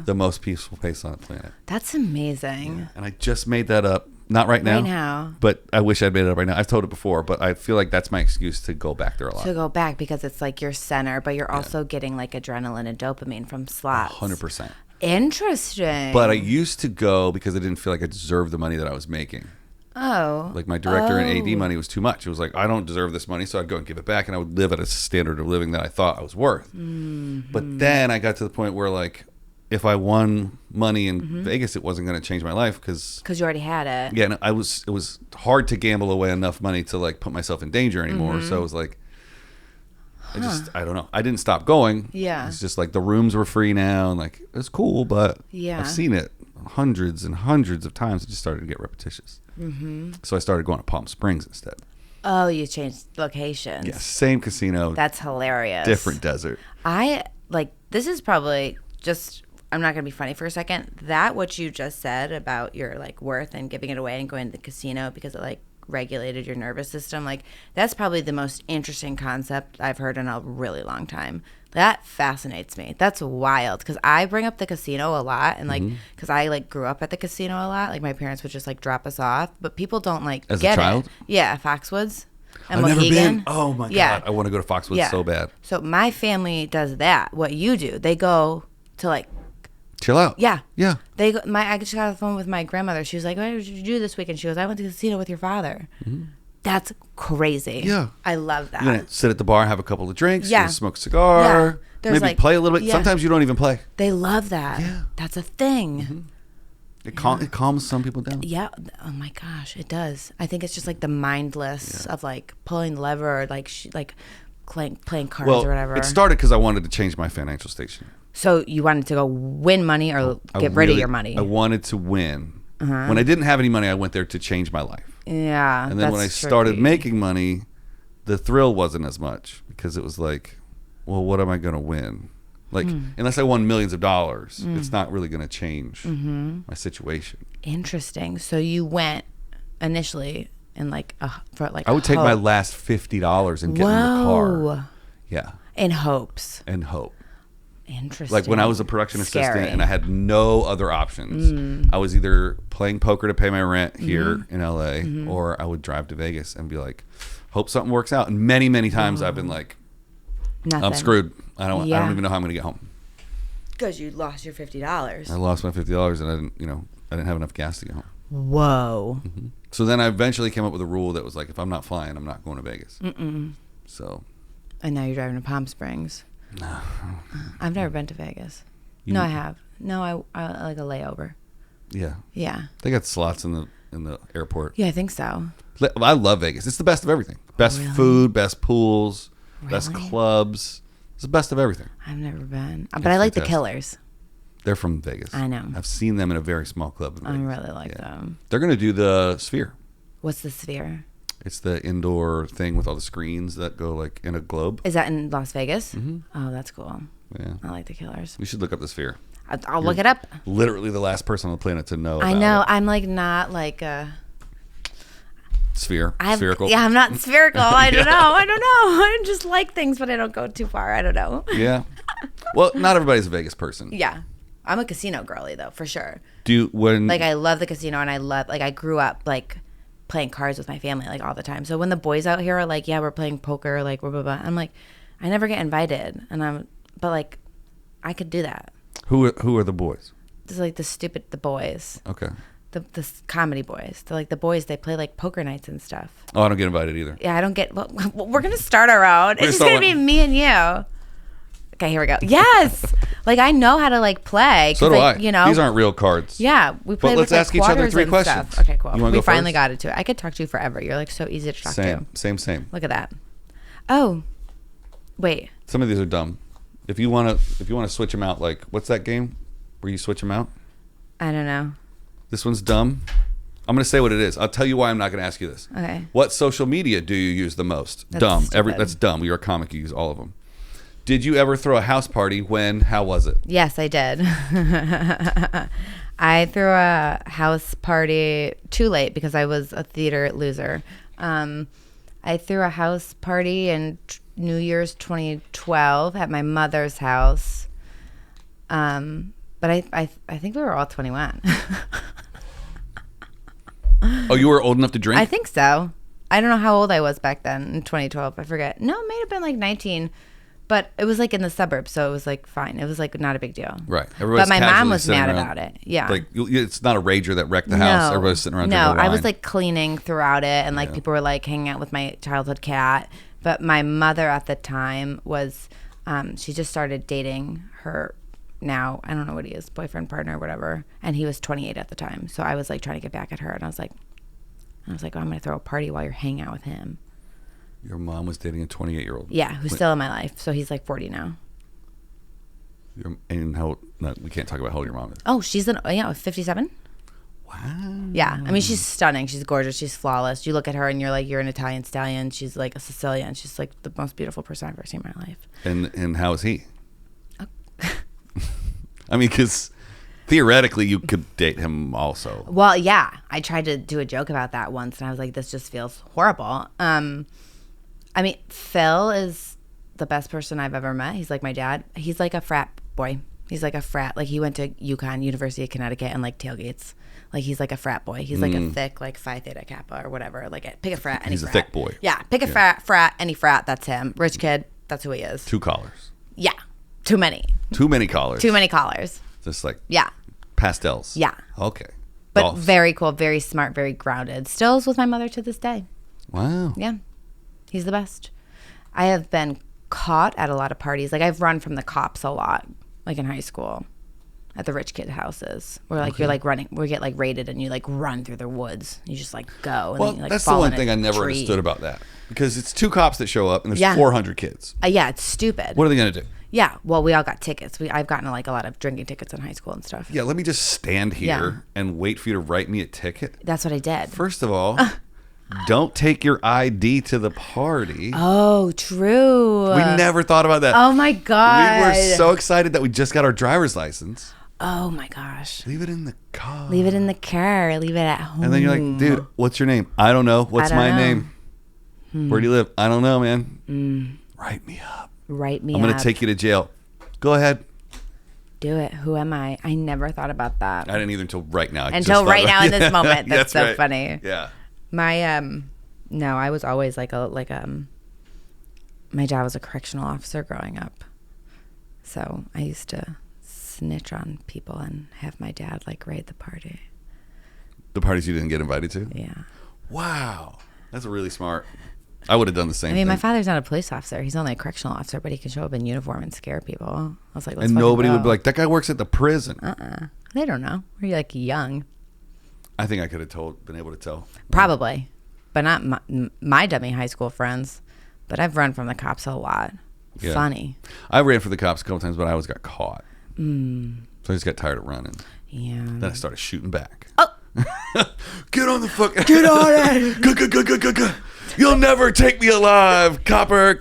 the most peaceful place on the planet.
That's amazing.
Yeah. And I just made that up. Not right now.
Right now.
But I wish I'd made it up right now. I've told it before, but I feel like that's my excuse to go back there a lot.
To go back because it's like your center, but you're also getting like adrenaline and dopamine from slots.
100%.
Interesting.
But I used to go because I didn't feel like I deserved the money that I was making.
Oh.
Like my director and AD money was too much. It was like, I don't deserve this money, so I'd go and give it back, and I would live at a standard of living that I thought I was worth. But then I got to the point where, like, if I won money in Vegas, it wasn't going to change my life because
you already had it.
Yeah, and it was hard to gamble away enough money to like put myself in danger anymore. So it was like, I don't know. I didn't stop going.
Yeah,
it's just like the rooms were free now, and like it's cool, but I've seen it hundreds and hundreds of times. It just started to get repetitious. So I started going to Palm Springs instead.
Oh, you changed locations.
Yeah, same casino.
That's hilarious.
Different desert.
This is probably just. I'm not going to be funny for a second. That what you just said about your like worth and giving it away and going to the casino because it like regulated your nervous system, like that's probably the most interesting concept I've heard in a really long time. That fascinates me. That's wild because I bring up the casino a lot and like because I like grew up at the casino a lot. Like my parents would just like drop us off, but people don't like
as
get
a child.
It. Yeah, Foxwoods.
And I've never been. Oh my God, I want to go to Foxwoods so bad.
So my family does that. What you do? They go to like.
Chill out.
Yeah.
Yeah.
I just got on the phone with my grandmother. She was like, what did you do this weekend? She goes, I went to the casino with your father. That's crazy.
Yeah.
I love that.
You're going to sit at the bar, have a couple of drinks, smoke a cigar,
maybe
like, play a little bit. Yeah. Sometimes you don't even play.
They love that. Yeah. That's a thing.
It calms some people down.
Yeah. Oh my gosh, it does. I think it's just like the mindless of like pulling the lever or like playing cards or whatever.
It started because I wanted to change my financial station.
So you wanted to go win money or get rid of your money?
I wanted to win. When I didn't have any money, I went there to change my life.
Yeah.
And then when I started making money, the thrill wasn't as much because it was like, well, what am I going to win? Like, unless I won millions of dollars, it's not really going to change my situation.
Interesting. So you went initially in I
would take my last $50 and get in the car. Yeah.
In hopes.
In hope.
Interesting.
Like when I was a production assistant and I had no other options, I was either playing poker to pay my rent here in LA or I would drive to Vegas and be like, hope something works out. And many, many times I've been like,
nothing.
I'm screwed. I don't even know how I'm going to get home.
Because you lost your $50.
I lost my $50 and I didn't have enough gas to get home.
Whoa.
So then I eventually came up with a rule that was like, if I'm not flying, I'm not going to Vegas. So.
And now you're driving to Palm Springs.
No.
I've never been to Vegas. No, I have. No, I like a layover.
Yeah.
Yeah.
They got slots in the airport.
Yeah, I think so.
I love Vegas. It's the best of everything. Best food, best pools, best clubs. It's the best of everything.
I've never been. But I like the Killers.
They're from Vegas.
I know.
I've seen them in a very small club in Vegas.
I really like them.
They're going to do the Sphere.
What's the Sphere?
It's the indoor thing with all the screens that go like in a globe.
Is that in Las Vegas? Oh, that's cool.
Yeah.
I like the Killers.
We should look up the Sphere.
I'll look it up.
Literally the last person on the planet to know about
I know.
it.
I'm like not like a...
Spherical.
Yeah, I'm not spherical. I don't know. I just like things, but I don't go too far. I don't know.
Yeah. Well, not everybody's a Vegas person.
Yeah. I'm a casino girly, though, for sure.
I
love the casino, and I grew up, like, playing cards with my family, like, all the time. So when the boys out here are like, yeah, we're playing poker, like, blah, blah, blah, I'm like, I never get invited. But, like, I could do that.
Who are the boys?
It's like the boys.
Okay.
The comedy boys. They're like the boys. They play like poker nights and stuff.
Oh, I don't get invited either.
Yeah, I don't get. Well, we're gonna start our own. It's just gonna be me and you. Okay, here we go. Yes, like I know how to like play.
So do I.
You know,
these aren't real cards.
Yeah, we play.
But let's
with,
ask each other 3 questions.
Stuff. Okay, cool. We finally
first?
got it to it. I could talk to you forever. You're like so easy to talk to.
Same.
Look at that. Oh, wait.
Some of these are dumb. If you wanna switch them out, like what's that game where you switch them out?
I don't know.
This one's dumb. I'm going to say what it is. I'll tell you why I'm not going to ask you this.
Okay.
What social media do you use the most?
That's
dumb.
stupid.
That's dumb. You're a comic. You use all of them. Did you ever throw a house party? When? How was it?
Yes, I did. I threw a house party too late because I was a theater loser. I threw a house party in New Year's 2012 at my mother's house. But I think we were all 21.
Oh, you were old enough to drink?
I think so. I don't know how old I was back then in 2012. I forget. No, it may have been like 19. But it was like in the suburbs, so it was like fine. It was like not a big deal.
Right.
But my mom was mad about it. Yeah.
Like it's not a rager that wrecked the house. Everybody's sitting around.
No, I was like cleaning throughout it, and like people were like hanging out with my childhood cat. But my mother at the time was, she just started dating her now, I don't know what he is, boyfriend, partner, whatever. And he was 28 at the time. So I was like trying to get back at her, and I was like, oh, I'm going to throw a party while you're hanging out with him.
Your mom was dating a 28-year-old.
Yeah, who's still in my life. So he's like 40 now.
And how? No, we can't talk about how old your mom is.
Oh, she's 57.
Wow.
Yeah, I mean she's stunning. She's gorgeous. She's flawless. You look at her and you're like, you're an Italian stallion. She's like a Sicilian. She's like the most beautiful person I've ever seen in my life.
And how is he? Oh. I mean, because theoretically you could date him also.
Well, yeah, I tried to do a joke about that once, and I was like, this just feels horrible. I mean, Phil is the best person I've ever met. He's like my dad. He's like a frat boy. He's like a frat. Like he went to UConn, University of Connecticut, and like tailgates. Like he's like a frat boy. He's like a thick, like Phi Theta Kappa or whatever. Like pick a frat, any
He's
frat.
a thick boy.
Yeah, pick a frat, any frat. That's him. Rich kid. That's who he is.
2 collars.
Yeah, too many.
Too many collars.
Too many collars.
Just like
yeah,
pastels.
Yeah.
Okay.
But
Golf.
very cool, very smart, very grounded. Still is with my mother to this day.
Wow.
Yeah, he's the best. I have been caught at a lot of parties. Like I've run from the cops a lot, like in high school, at the rich kid houses, where like you're like running, we get like raided and you like run through the woods. You just like go. And
Well,
then you, like,
that's the
fall
one
in a
thing I never
tree.
understood about that, because it's 2 cops that show up and there's
Yeah.
400 kids.
Yeah, it's stupid.
What are they gonna do?
Yeah, well, we all got tickets. I've gotten like a lot of drinking tickets in high school and stuff.
Yeah, let me just stand here and wait for you to write me a ticket.
That's what I did.
First of all, don't take your ID to the party.
Oh, true.
We never thought about that.
Oh my god.
We were so excited that we just got our driver's license.
Oh my gosh.
Leave it in the car.
Leave it in the car. Leave it at home.
And then you're like, dude, what's your name? I don't know. What's my name? Where do you live? I don't know, man. Write me up.
Write me up.
I'm going to take you to jail. Go ahead.
Do it. Who am I? I never thought about that.
I didn't either until right now.
Until right now in this moment. That's so
right.
funny.
Yeah.
My no, I was always my dad was a correctional officer growing up. So I used to snitch on people and have my dad like raid the party.
The parties you didn't get invited to?
Yeah.
Wow. That's really smart. I would have done the same thing.
I mean, my father's not a police officer. He's only a correctional officer, but he can show up in uniform and scare people. I was like, let's
and
fucking
nobody
go.
would be like, that guy works at the prison.
They don't know. We're like young.
I think I could have been able to tell.
Probably. But not my dummy high school friends. But I've run from the cops a lot.
Yeah.
Funny.
I ran for the cops a couple times, but I always got caught. So I just got tired of running.
Yeah.
Then I started shooting back.
Oh.
Get on the fuck. Get on it. Go. You'll never take me alive, copper.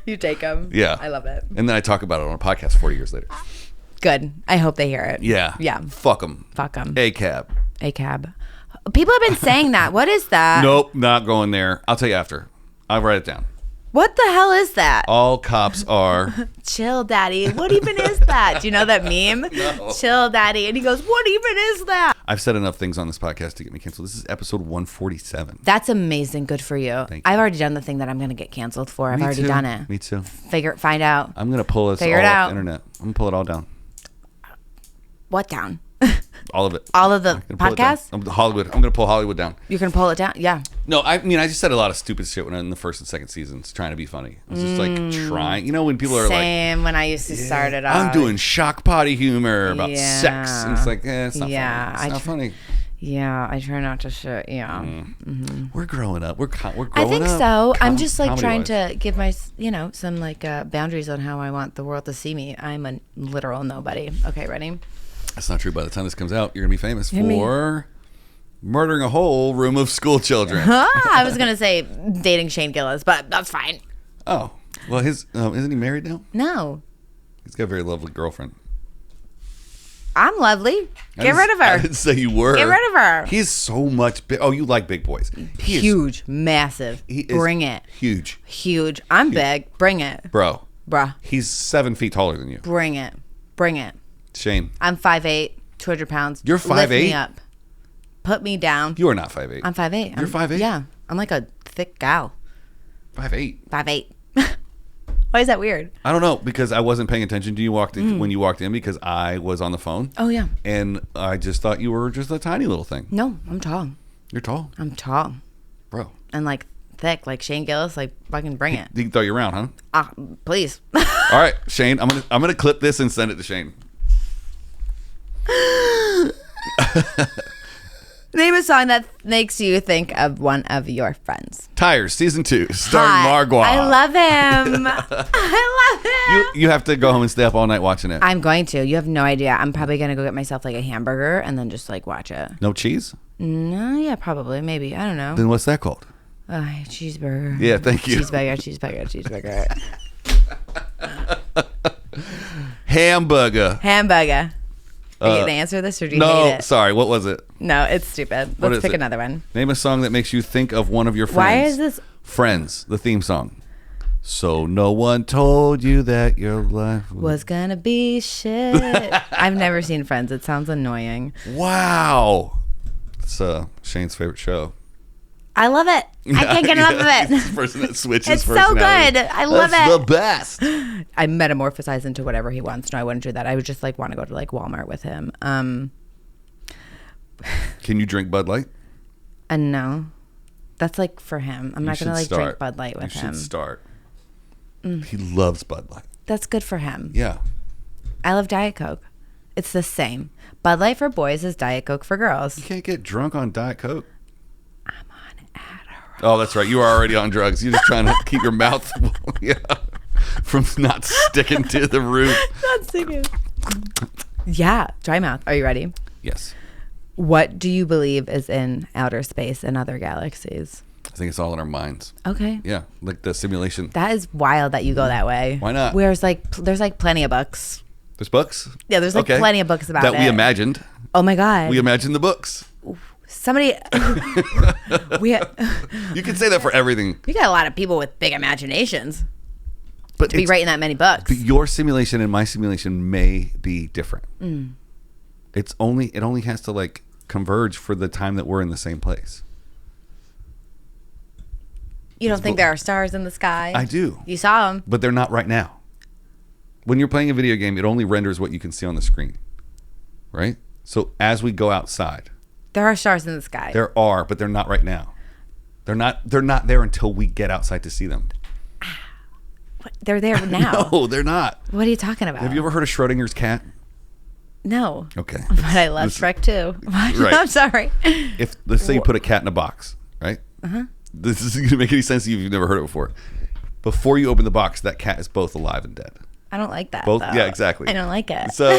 You take them.
Yeah.
I love it.
And then I talk about it on a podcast 40 years later.
Good. I hope they hear it.
Yeah.
Yeah.
Fuck them.
Fuck them.
A-cab.
A-cab. People have been saying that. What is that?
Nope, not going there. I'll tell you after. I'll write it down.
What the hell is that?
All cops are...
Chill, daddy. What even is that? Do you know that meme?
No.
Chill, daddy. And he goes, what even is that?
I've said enough things on this podcast to get me canceled. This is episode 147.
That's amazing. Good for you.
Thank you.
I've already done the thing that I'm going to get canceled for. I've already done it.
Me too.
Find out.
I'm going to pull this
Figure
all
it
off
out.
the internet. I'm going to pull it all down.
What down?
All of it.
All of the podcasts?
Hollywood. I'm going to pull Hollywood down.
You can pull it down? Yeah.
No, I mean, I just said a lot of stupid shit when in the first and second seasons, trying to be funny. I was just like trying. You know, when people are like,
same when I used to start it off.
I'm doing shock potty humor about sex. And it's like, it's not funny. It's not funny.
Yeah, I try not to shit. Yeah. Mm-hmm.
We're growing up. We're growing up.
I think so. I'm just like trying to give my, some like boundaries on how I want the world to see me. I'm a literal nobody. Okay, ready?
That's not true. By the time this comes out, you're going to be famous for murdering a whole room of school children.
I was going to say dating Shane Gillis, but that's fine.
Oh. Well, isn't he married now?
No.
He's got a very lovely girlfriend.
I'm lovely. Get rid of her.
I didn't say you were.
Get rid of her.
He's so much big. Oh, you like big boys.
Huge. Massive. Bring it.
Huge.
I'm big. Bring it.
Bruh. He's 7 feet taller than you.
Bring it.
Shane.
I'm 5'8", 200 pounds.
You're 5'8"?
Lift me up. Put me down.
You are not 5'8".
I'm 5'8".
You're 5'8"?
Yeah. I'm like a thick gal.
5'8".
5'8". Why is that weird?
I don't know, because I wasn't paying attention to you when you walked in because I was on the phone.
Oh, yeah.
And I just thought you were just a tiny little thing.
No, I'm tall.
You're tall.
I'm tall.
Bro.
And like thick, like Shane Gillis, like fucking bring it.
He can throw you around, huh?
Please.
All right, Shane, I'm gonna clip this and send it to Shane.
Name a song that makes you think of one of your friends.
Tires, season 2, starring Margaux.
I love him. I love him.
You have to go home and stay up all night watching it.
I'm going to. You have no idea. I'm probably going to go get myself like a hamburger and then just like watch it.
No cheese?
No, yeah, probably. Maybe. I don't know.
Then what's that called?
Cheeseburger.
Yeah, thank you.
Cheeseburger.
Hamburger.
Are you going to answer this or do you hate it?
No, sorry. What was it?
No, it's stupid. Let's pick another one.
Name a song that makes you think of one of your friends.
Why is this?
Friends, the theme song. So no one told you that your life
was gonna be shit. I've never seen Friends. It sounds annoying.
Wow. It's Shane's favorite show.
I love it. I can't get enough of it.
It's the person that switches.
It's so good. I love it.
That's the best.
I metamorphosize into whatever he wants. No, I wouldn't do that. I would just like want to go to like Walmart with him.
Can you drink Bud Light?
No. That's like for him. I'm not going to like drink Bud Light with him.
You should start. He loves Bud Light.
That's good for him.
Yeah.
I love Diet Coke. It's the same. Bud Light for boys is Diet Coke for girls.
You can't get drunk on Diet Coke.
I'm on Adderall.
Oh, that's right. You are already on drugs. You're just trying to keep your mouth from not sticking to the roof.
Not sticking. Yeah. Dry mouth. Are you ready?
Yes.
What do you believe is in outer space and other galaxies?
I think it's all in our minds.
Okay.
Yeah, like the simulation.
That is wild that you go that way.
Why not?
Whereas there's like plenty of books.
There's books?
Yeah, there's like plenty of books about
that
it.
we imagined.
Oh my God.
We imagined the books.
Somebody
You can say that for everything.
We got a lot of people with big imaginations.
But
to be writing that many books.
But your simulation and my simulation may be different. It only has to like converge for the time that we're in the same place.
You don't think there are stars in the sky?
I do.
You saw them.
But they're not right now. When you're playing a video game, it only renders what you can see on the screen. Right? So as we go outside.
There are stars in the sky.
There are, but they're not right now. They're not there until we get outside to see them.
What? They're there now.
No, they're not.
What are you talking about?
Have you ever heard of Schrodinger's cat?
No.
Okay.
But I love Shrek too. Right. I'm sorry.
Let's say you put a cat in a box, right? Uh-huh. This isn't going to make any sense to you if you've never heard it before. Before you open the box, that cat is both alive and dead.
I don't like that.
Both,
though.
yeah, exactly.
I don't like it.
So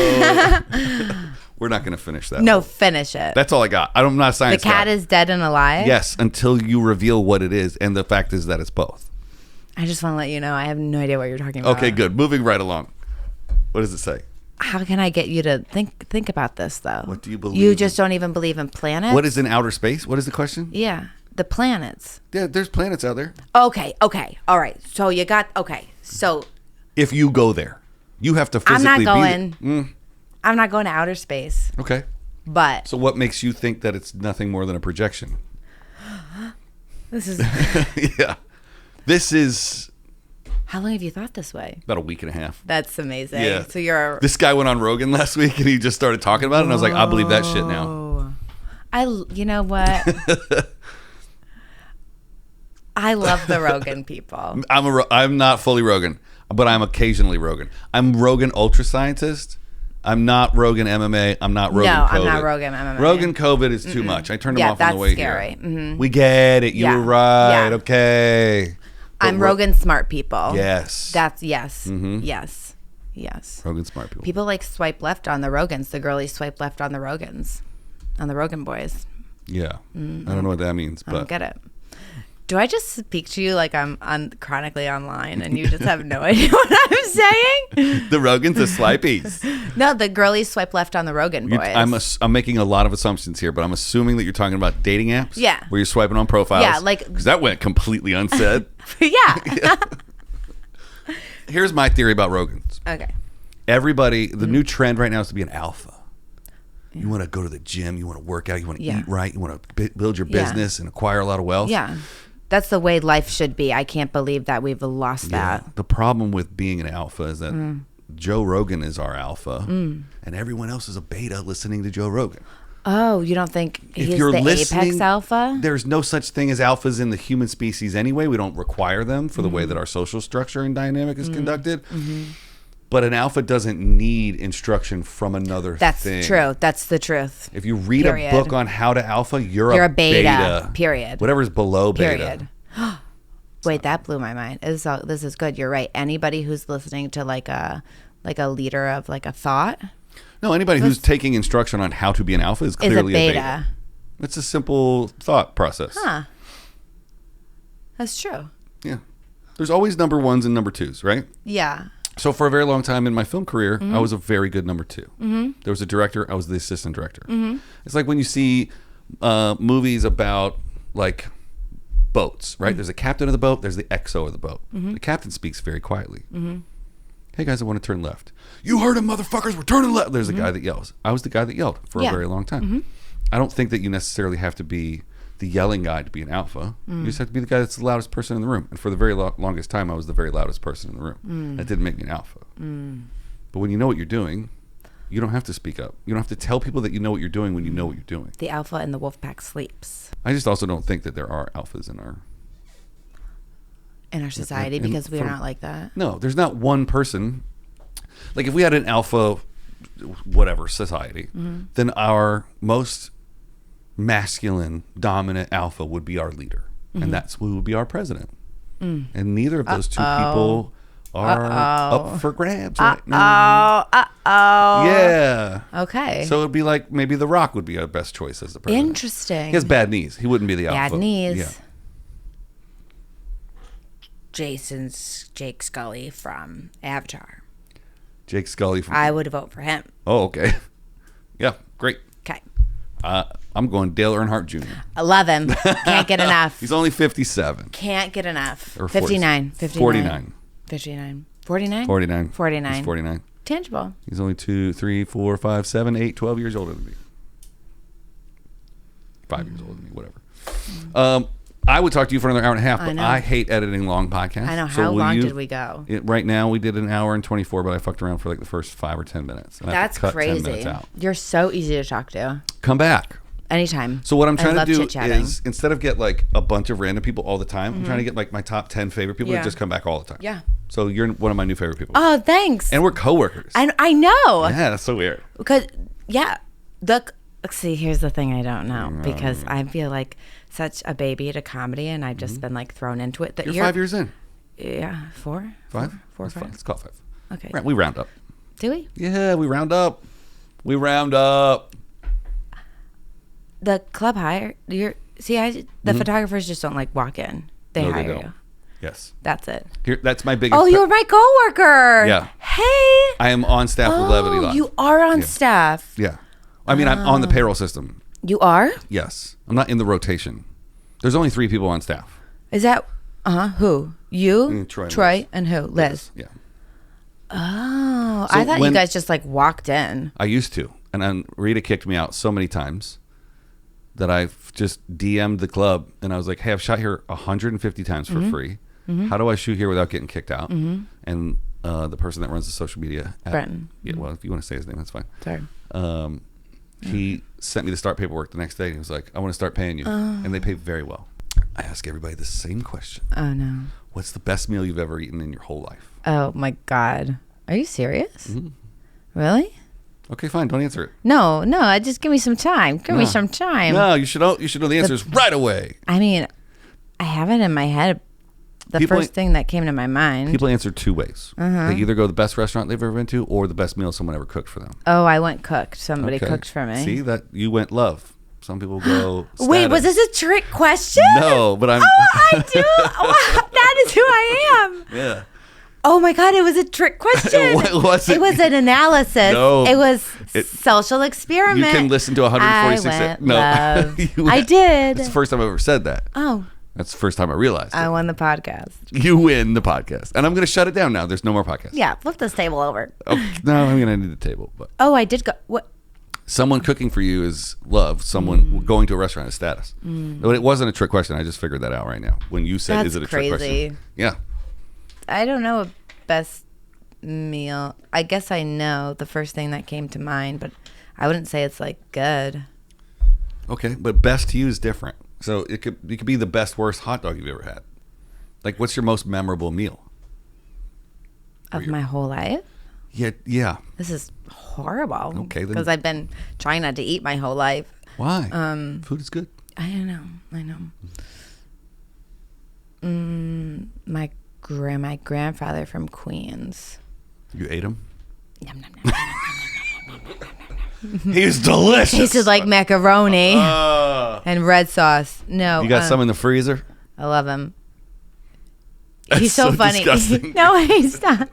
we're not going to finish that.
No, finish it.
That's all I got. I'm not a science
guy. The cat
guy.
is dead and alive?
Yes, until you reveal what it is, and the fact is that it's both.
I just want to let you know I have no idea what you're talking about.
Okay, good. Moving right along. What does it say?
How can I get you to think about this, though?
What do you believe?
You just don't even believe in planets?
What is in outer space? What is the question?
Yeah, the planets.
Yeah, there's planets out there.
Okay, all right. So you got, so.
If you go there, you have to physically
I'm not going.
be there.
I'm not going to outer space.
Okay.
But.
So what makes you think that it's nothing more than a projection?
This is.
Yeah. This is
How long have you thought this way?
About a week and a half.
That's amazing.
Yeah.
So you're...
This guy went on Rogan last week and he just started talking about it. And I was like, I believe that shit now.
You know what? I love the Rogan people.
I'm not fully Rogan, but I'm occasionally Rogan. I'm Rogan ultra scientist. I'm not Rogan MMA. I'm not Rogan COVID.
I'm not Rogan MMA.
Rogan COVID is too much. I turned him off on the way
scary.
here.
Mm-hmm.
We get it. You were right. Yeah. Okay. But
I'm Rogan smart people.
Yes.
That's yes. Mm-hmm. Yes. Yes.
Rogan smart people.
People like swipe left on the Rogans. The girlies swipe left on the Rogans. On the Rogan boys.
Yeah. I don't know what that means, but
I don't get it. Do I just speak to you like I'm chronically online and you just have no idea what I'm saying?
The Rogans are swipies.
No, the girlies swipe left on the Rogan boys.
I'm making a lot of assumptions here, but I'm assuming that you're talking about dating apps.
Yeah.
Where you're swiping on profiles.
Yeah, like...
Because that went completely unsaid.
Yeah.
Here's my theory about Rogans.
Okay.
Everybody, the new trend right now is to be an alpha. You want to go to the gym. You want to work out. You want to eat right. You want to build your business and acquire a lot of wealth.
Yeah. That's the way life should be. I can't believe that we've lost that.
The problem with being an alpha is that Joe Rogan is our alpha and everyone else is a beta listening to Joe Rogan.
Oh, you don't think he's the apex alpha?
There's no such thing as alphas in the human species anyway. We don't require them for the way that our social structure and dynamic is conducted. Mm-hmm. But an alpha doesn't need instruction from another thing.
That's true. That's the truth.
If you read a book on how to alpha, you're a beta.
Period.
Whatever's below beta.
Period. Wait, that blew my mind. This is good. You're right. Anybody who's listening to like a leader of like a thought.
No, anybody who's taking instruction on how to be an alpha is clearly a beta. It's a simple thought process.
Huh. That's true.
Yeah. There's always number ones and number twos, right?
Yeah.
So for a very long time in my film career, I was a very good number two. Mm-hmm. There was a director. I was the assistant director. Mm-hmm. It's like when you see movies about like boats, right? Mm-hmm. There's a captain of the boat. There's the XO of the boat. Mm-hmm. The captain speaks very quietly. Mm-hmm. Hey guys, I want to turn left. You heard him, motherfuckers. We're turning left. There's a guy that yells. I was the guy that yelled for a very long time. Mm-hmm. I don't think that you necessarily have to be the yelling guy to be an alpha. You just have to be the guy that's the loudest person in the room. And for the very longest time, I was the very loudest person in the room. That didn't make me an alpha. But when you know what you're doing, you don't have to speak up. You don't have to tell people that you know what you're doing when you know what you're doing.
The alpha in the wolf pack sleeps.
I just also don't think that there are alphas in our
society because we are not like that.
No, there's not one person. Like if we had an alpha, whatever society, then our most masculine, dominant alpha would be our leader, and that's who would be our president. And neither of those two people are up for grabs right now. Yeah.
Okay.
So it'd be like maybe The Rock would be our best choice as the president.
Interesting.
He has bad knees. He wouldn't be the alpha.
Bad knees.
Yeah.
Jake Scully from Avatar.
Jake Scully from...
I would vote for him.
Oh, okay. Yeah, great.
Okay.
I'm going Dale Earnhardt Jr.
I love him. Can't get enough.
He's only 57.
Can't get enough.
Or
59.
49.
59. 49?
49.
49.
He's 49.
Tangible.
He's only 2, 3, 4, 5, 7, 8, 12 years older than me. 5 years older than me, whatever. I would talk to you for another hour and a half, but I hate editing long podcasts.
I know. How long did we go?
Right now, we did an hour and 24, but I fucked around for like the first 5 or 10 minutes. And
that's crazy. 10 minutes out. You're so easy to talk to.
Come back.
Anytime.
So what I'm trying to do is instead of get like a bunch of random people all the time, I'm trying to get like my top 10 favorite people that just come back all the time.
Yeah.
So you're one of my new favorite people.
Oh, thanks.
And we're coworkers.
I know.
Yeah, that's so weird.
Because see, here's the thing I don't know because I feel like such a baby at a comedy and I've just been like thrown into it.
You're 5 years in.
Yeah, 4?
5?
4 or 5?
Let's call it 5.
Okay.
Right, we round up.
Do we?
Yeah, we round up. We round up.
The club hire the photographers just don't like walk in. They hire you.
Yes.
That's it.
That's my biggest.
Oh, you're my coworker.
Yeah.
Hey.
I am on staff with Levity Live.
You are on staff.
Yeah. I mean, I'm on the payroll system.
You are?
Yes. I'm not in the rotation. There's only 3 people on staff.
Is that who? You?
Troy
and who? Liz.
Yeah.
Oh, so I thought you guys just like walked in.
I used to, and then Rita kicked me out so many times that I've just DM'd the club and I was like, hey, I've shot here 150 times for free. How do I shoot here without getting kicked out? And the person that runs the social media,
Brenton.
Yeah, well, if you want to say his name, that's fine.
Sorry.
He sent me the start paperwork the next day. He was like, I want to start paying you. And they pay very well. I ask everybody the same question.
Oh, no.
What's the best meal you've ever eaten in your whole life?
Oh, my God. Are you serious? Really?
Okay, fine. Don't answer it.
No. Just give me some time. Give me some time.
No, you should know the answers right away.
I mean, I have it in my head. The first thing that came to my mind.
People answer two ways. They either go to the best restaurant they've ever been to or the best meal someone ever cooked for them.
Oh, I went cooked. Somebody cooked for me.
See, that you went love. Some people go status.
Wait, was this a trick question?
No, but I'm...
Oh, I do. Wow, that is who I am.
Yeah.
Oh, my God. It was a trick question.
What was it?
It was an analysis.
No.
It was social experiment.
You can listen to 146...
I went
No.
love. I did.
It's the first time I've ever said that.
Oh.
That's the first time I realized
I
it.
won the podcast.
You win the podcast. And I'm going to shut it down now. There's no more podcast.
Yeah, flip this table over.
Oh, no, I'm going to need the table. But
Oh, I did go. What?
someone cooking for you is love. Someone going to a restaurant is status. But it wasn't a trick question. I just figured that out right now. When you said,
That's
is it a
crazy.
trick question? Yeah.
I don't know a best meal. I guess I know the first thing that came to mind, but I wouldn't say it's like good.
Okay, but best to you is different. So it could be the best, worst hot dog you've ever had. Like, what's your most memorable meal?
Of my whole life?
Yeah.
This is horrible.
Okay, then.
Because I've been trying not to eat my whole life.
Why? Food is good.
I know. My grandfather from Queens.
You ate him?
Yum, yum, yum.
He's delicious.
Tasted like macaroni and red sauce. No.
You got some in the freezer?
I love him.
That's
He's so funny.
disgusting.
No, he's not.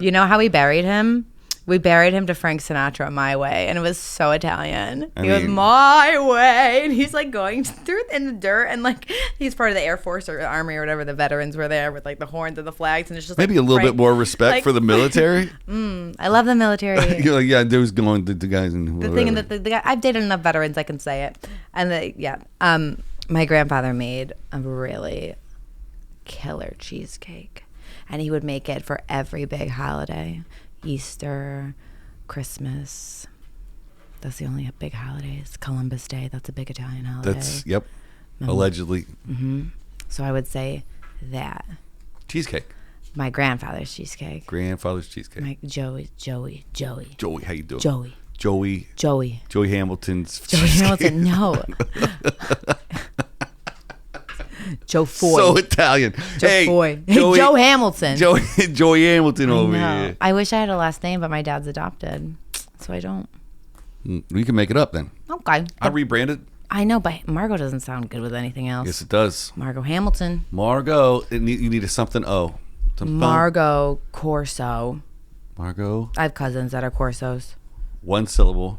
You know how we buried him? We buried him to Frank Sinatra my way, and it was so Italian. He was my way, and he's like going through in the dirt, and like he's part of the Air Force or Army or whatever. The veterans were there with like the horns and the flags, and it's just
Maybe
like
a little bit more respect for the military.
I love the military.
You're like, yeah, there's going the guys in
The thing that the guy, I've dated enough veterans, I can say it. And my grandfather made a really killer cheesecake, and he would make it for every big holiday. Easter, Christmas. That's the only big holidays. Columbus Day. That's a big Italian holiday.
Yep. Allegedly.
So I would say that.
Cheesecake.
My grandfather's cheesecake.
Grandfather's cheesecake.
My Joey,
how you doing?
Joey
Hamilton's
Hamilton. No. Joe Foy.
So Italian.
Joe Foy. Hey, Joe Hamilton.
Joey Hamilton over here.
I wish I had a last name, but my dad's adopted, so I don't.
We can make it up then.
Okay.
I rebranded.
I know, but Margaux doesn't sound good with anything else.
Yes, it does.
Margaux Hamilton.
Margaux. You need a something O.
Margaux Corso.
Margaux.
I have cousins that are Corsos.
One syllable.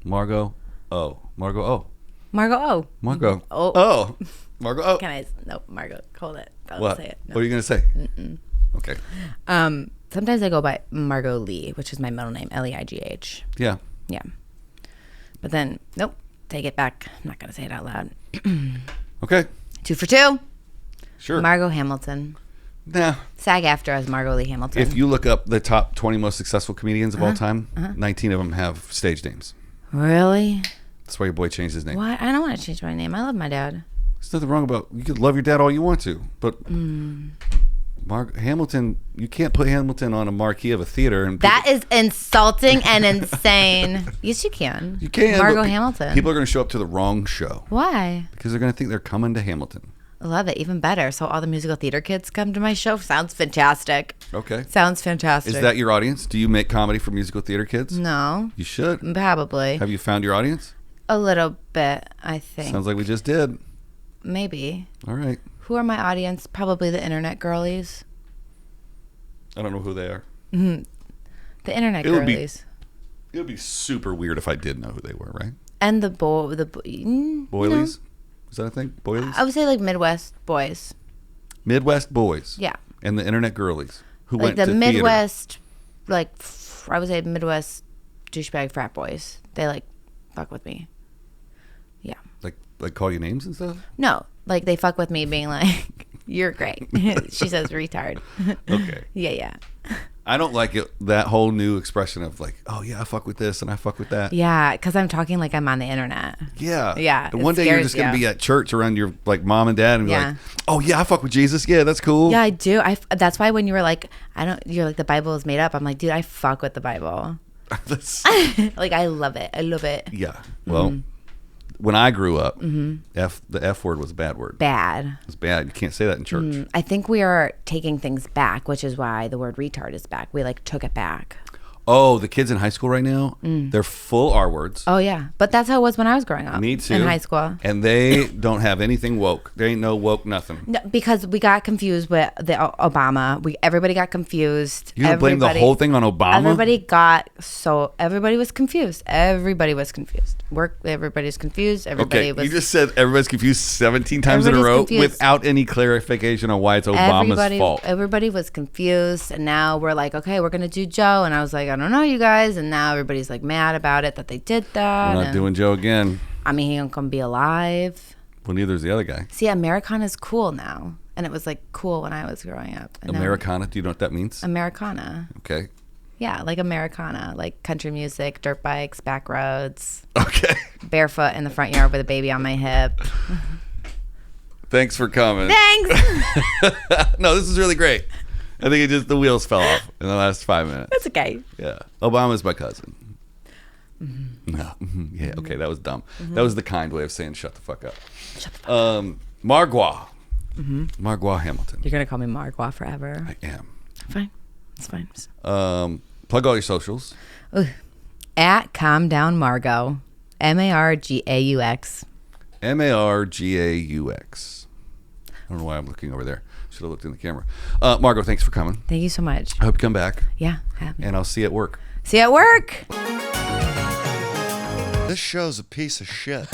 Margaux O. Margaux O.
Margaux O.
Margaux.
Oh.
Margaux O.
Can I? Nope. Margaux. Hold it. Don't
What?
say it. No.
What are you gonna say? Okay.
Sometimes I go by Margaux Lee, which is my middle name. Leigh.
Yeah.
Yeah. But then, nope. Take it back. I'm not gonna say it out loud.
Okay.
2 for 2.
Sure.
Margaux Hamilton.
Nah.
SAG-AFTRA as Margaux Lee Hamilton.
If you look up the top 20 most successful comedians of all time, 19 of them have stage names.
Really?
That's why your boy changed his name.
Why? I don't want to change my name. I love my dad.
There's nothing wrong about. You could love your dad all you want to, but Hamilton, you can't put Hamilton on a marquee of a theater and
That is insulting and insane. Yes, you can.
You can.
Margaux Hamilton.
People are going to show up to the wrong show
Why?
because they're going to think they're coming to Hamilton.
I love it. Even better. So all the musical theater kids come to my show. Sounds fantastic.
Okay.
Sounds fantastic.
Is that your audience? Do you make comedy for musical theater kids?
No.
You should.
Probably.
Have you found your audience?
A little bit, I think.
Sounds like we just did.
Maybe.
All right.
Who are my audience? Probably the internet girlies.
I don't know who they are.
The internet girlies.
It would be super weird if I did know who they were, right?
And the
Boilies? Is that a thing? Boilies?
I would say like Midwest boys.
Midwest boys.
Yeah.
And the internet girlies who
Like
went
the
to
Midwest, like I would say Midwest douchebag frat boys. They like fuck with me. Yeah.
Like call you names and stuff?
No, like they fuck with me being like You're great. She says retard.
Okay.
Yeah.
I don't like it, that whole new expression of like, oh yeah, I fuck with this and I fuck with that.
Yeah, because I'm talking like I'm on the internet.
Yeah. And one day you're just going to be at church around your like mom and dad and be like, oh yeah, I fuck with Jesus. Yeah, that's cool.
Yeah, I do. That's why when you were like, you're like, the Bible is made up. I'm like, dude, I fuck with the Bible. Like, I love it. I love it.
Yeah. Well, when I grew up, the F word was a bad word.
Bad.
It was bad. You can't say that in church.
I think we are taking things back, which is why the word retard is back. We like took it back.
Oh, the kids in high school right now, they're full R words.
Oh, yeah. But that's how it was when I was growing up.
Me too.
In high school.
And they don't have anything woke. There ain't no woke nothing.
No, because we got confused with the Obama. Everybody got confused.
You gonna blame the whole thing on Obama?
Everybody was confused. Everybody's confused.
You just said everybody's confused 17 times in a row without any clarification on why it's Obama's fault.
Everybody was confused, and now we're like, okay, we're gonna do Joe, and I was like, I don't know, you guys, and now everybody's like mad about it that they did that.
We're not doing Joe again.
I mean, he ain't gonna be alive.
Well, neither's the other guy.
See, Americana's cool now, and it was like cool when I was growing up. And
Americana, do you know what that means?
Americana.
Okay.
Yeah, like Americana, like country music, dirt bikes, back roads.
Okay.
Barefoot in the front yard with a baby on my hip.
Thanks for coming.
Thanks.
No, this is really great. I think the wheels fell off in the last 5 minutes.
That's okay.
Yeah. Obama's my cousin. No. Yeah, okay, that was dumb. That was the kind way of saying shut the fuck up.
Shut the fuck up.
Margaux. Margaux Hamilton.
You're going to call me Margaux forever?
I am.
Fine. It's fine.
Plug all your socials.
At Calm Down Margaux. Margaux.
Margaux. I don't know why I'm looking over there. Should have looked in the camera. Margaux, thanks for coming.
Thank you so much.
I hope you come back.
Yeah, have me.
And I'll see you at work.
See you at work.
This show's a piece of shit.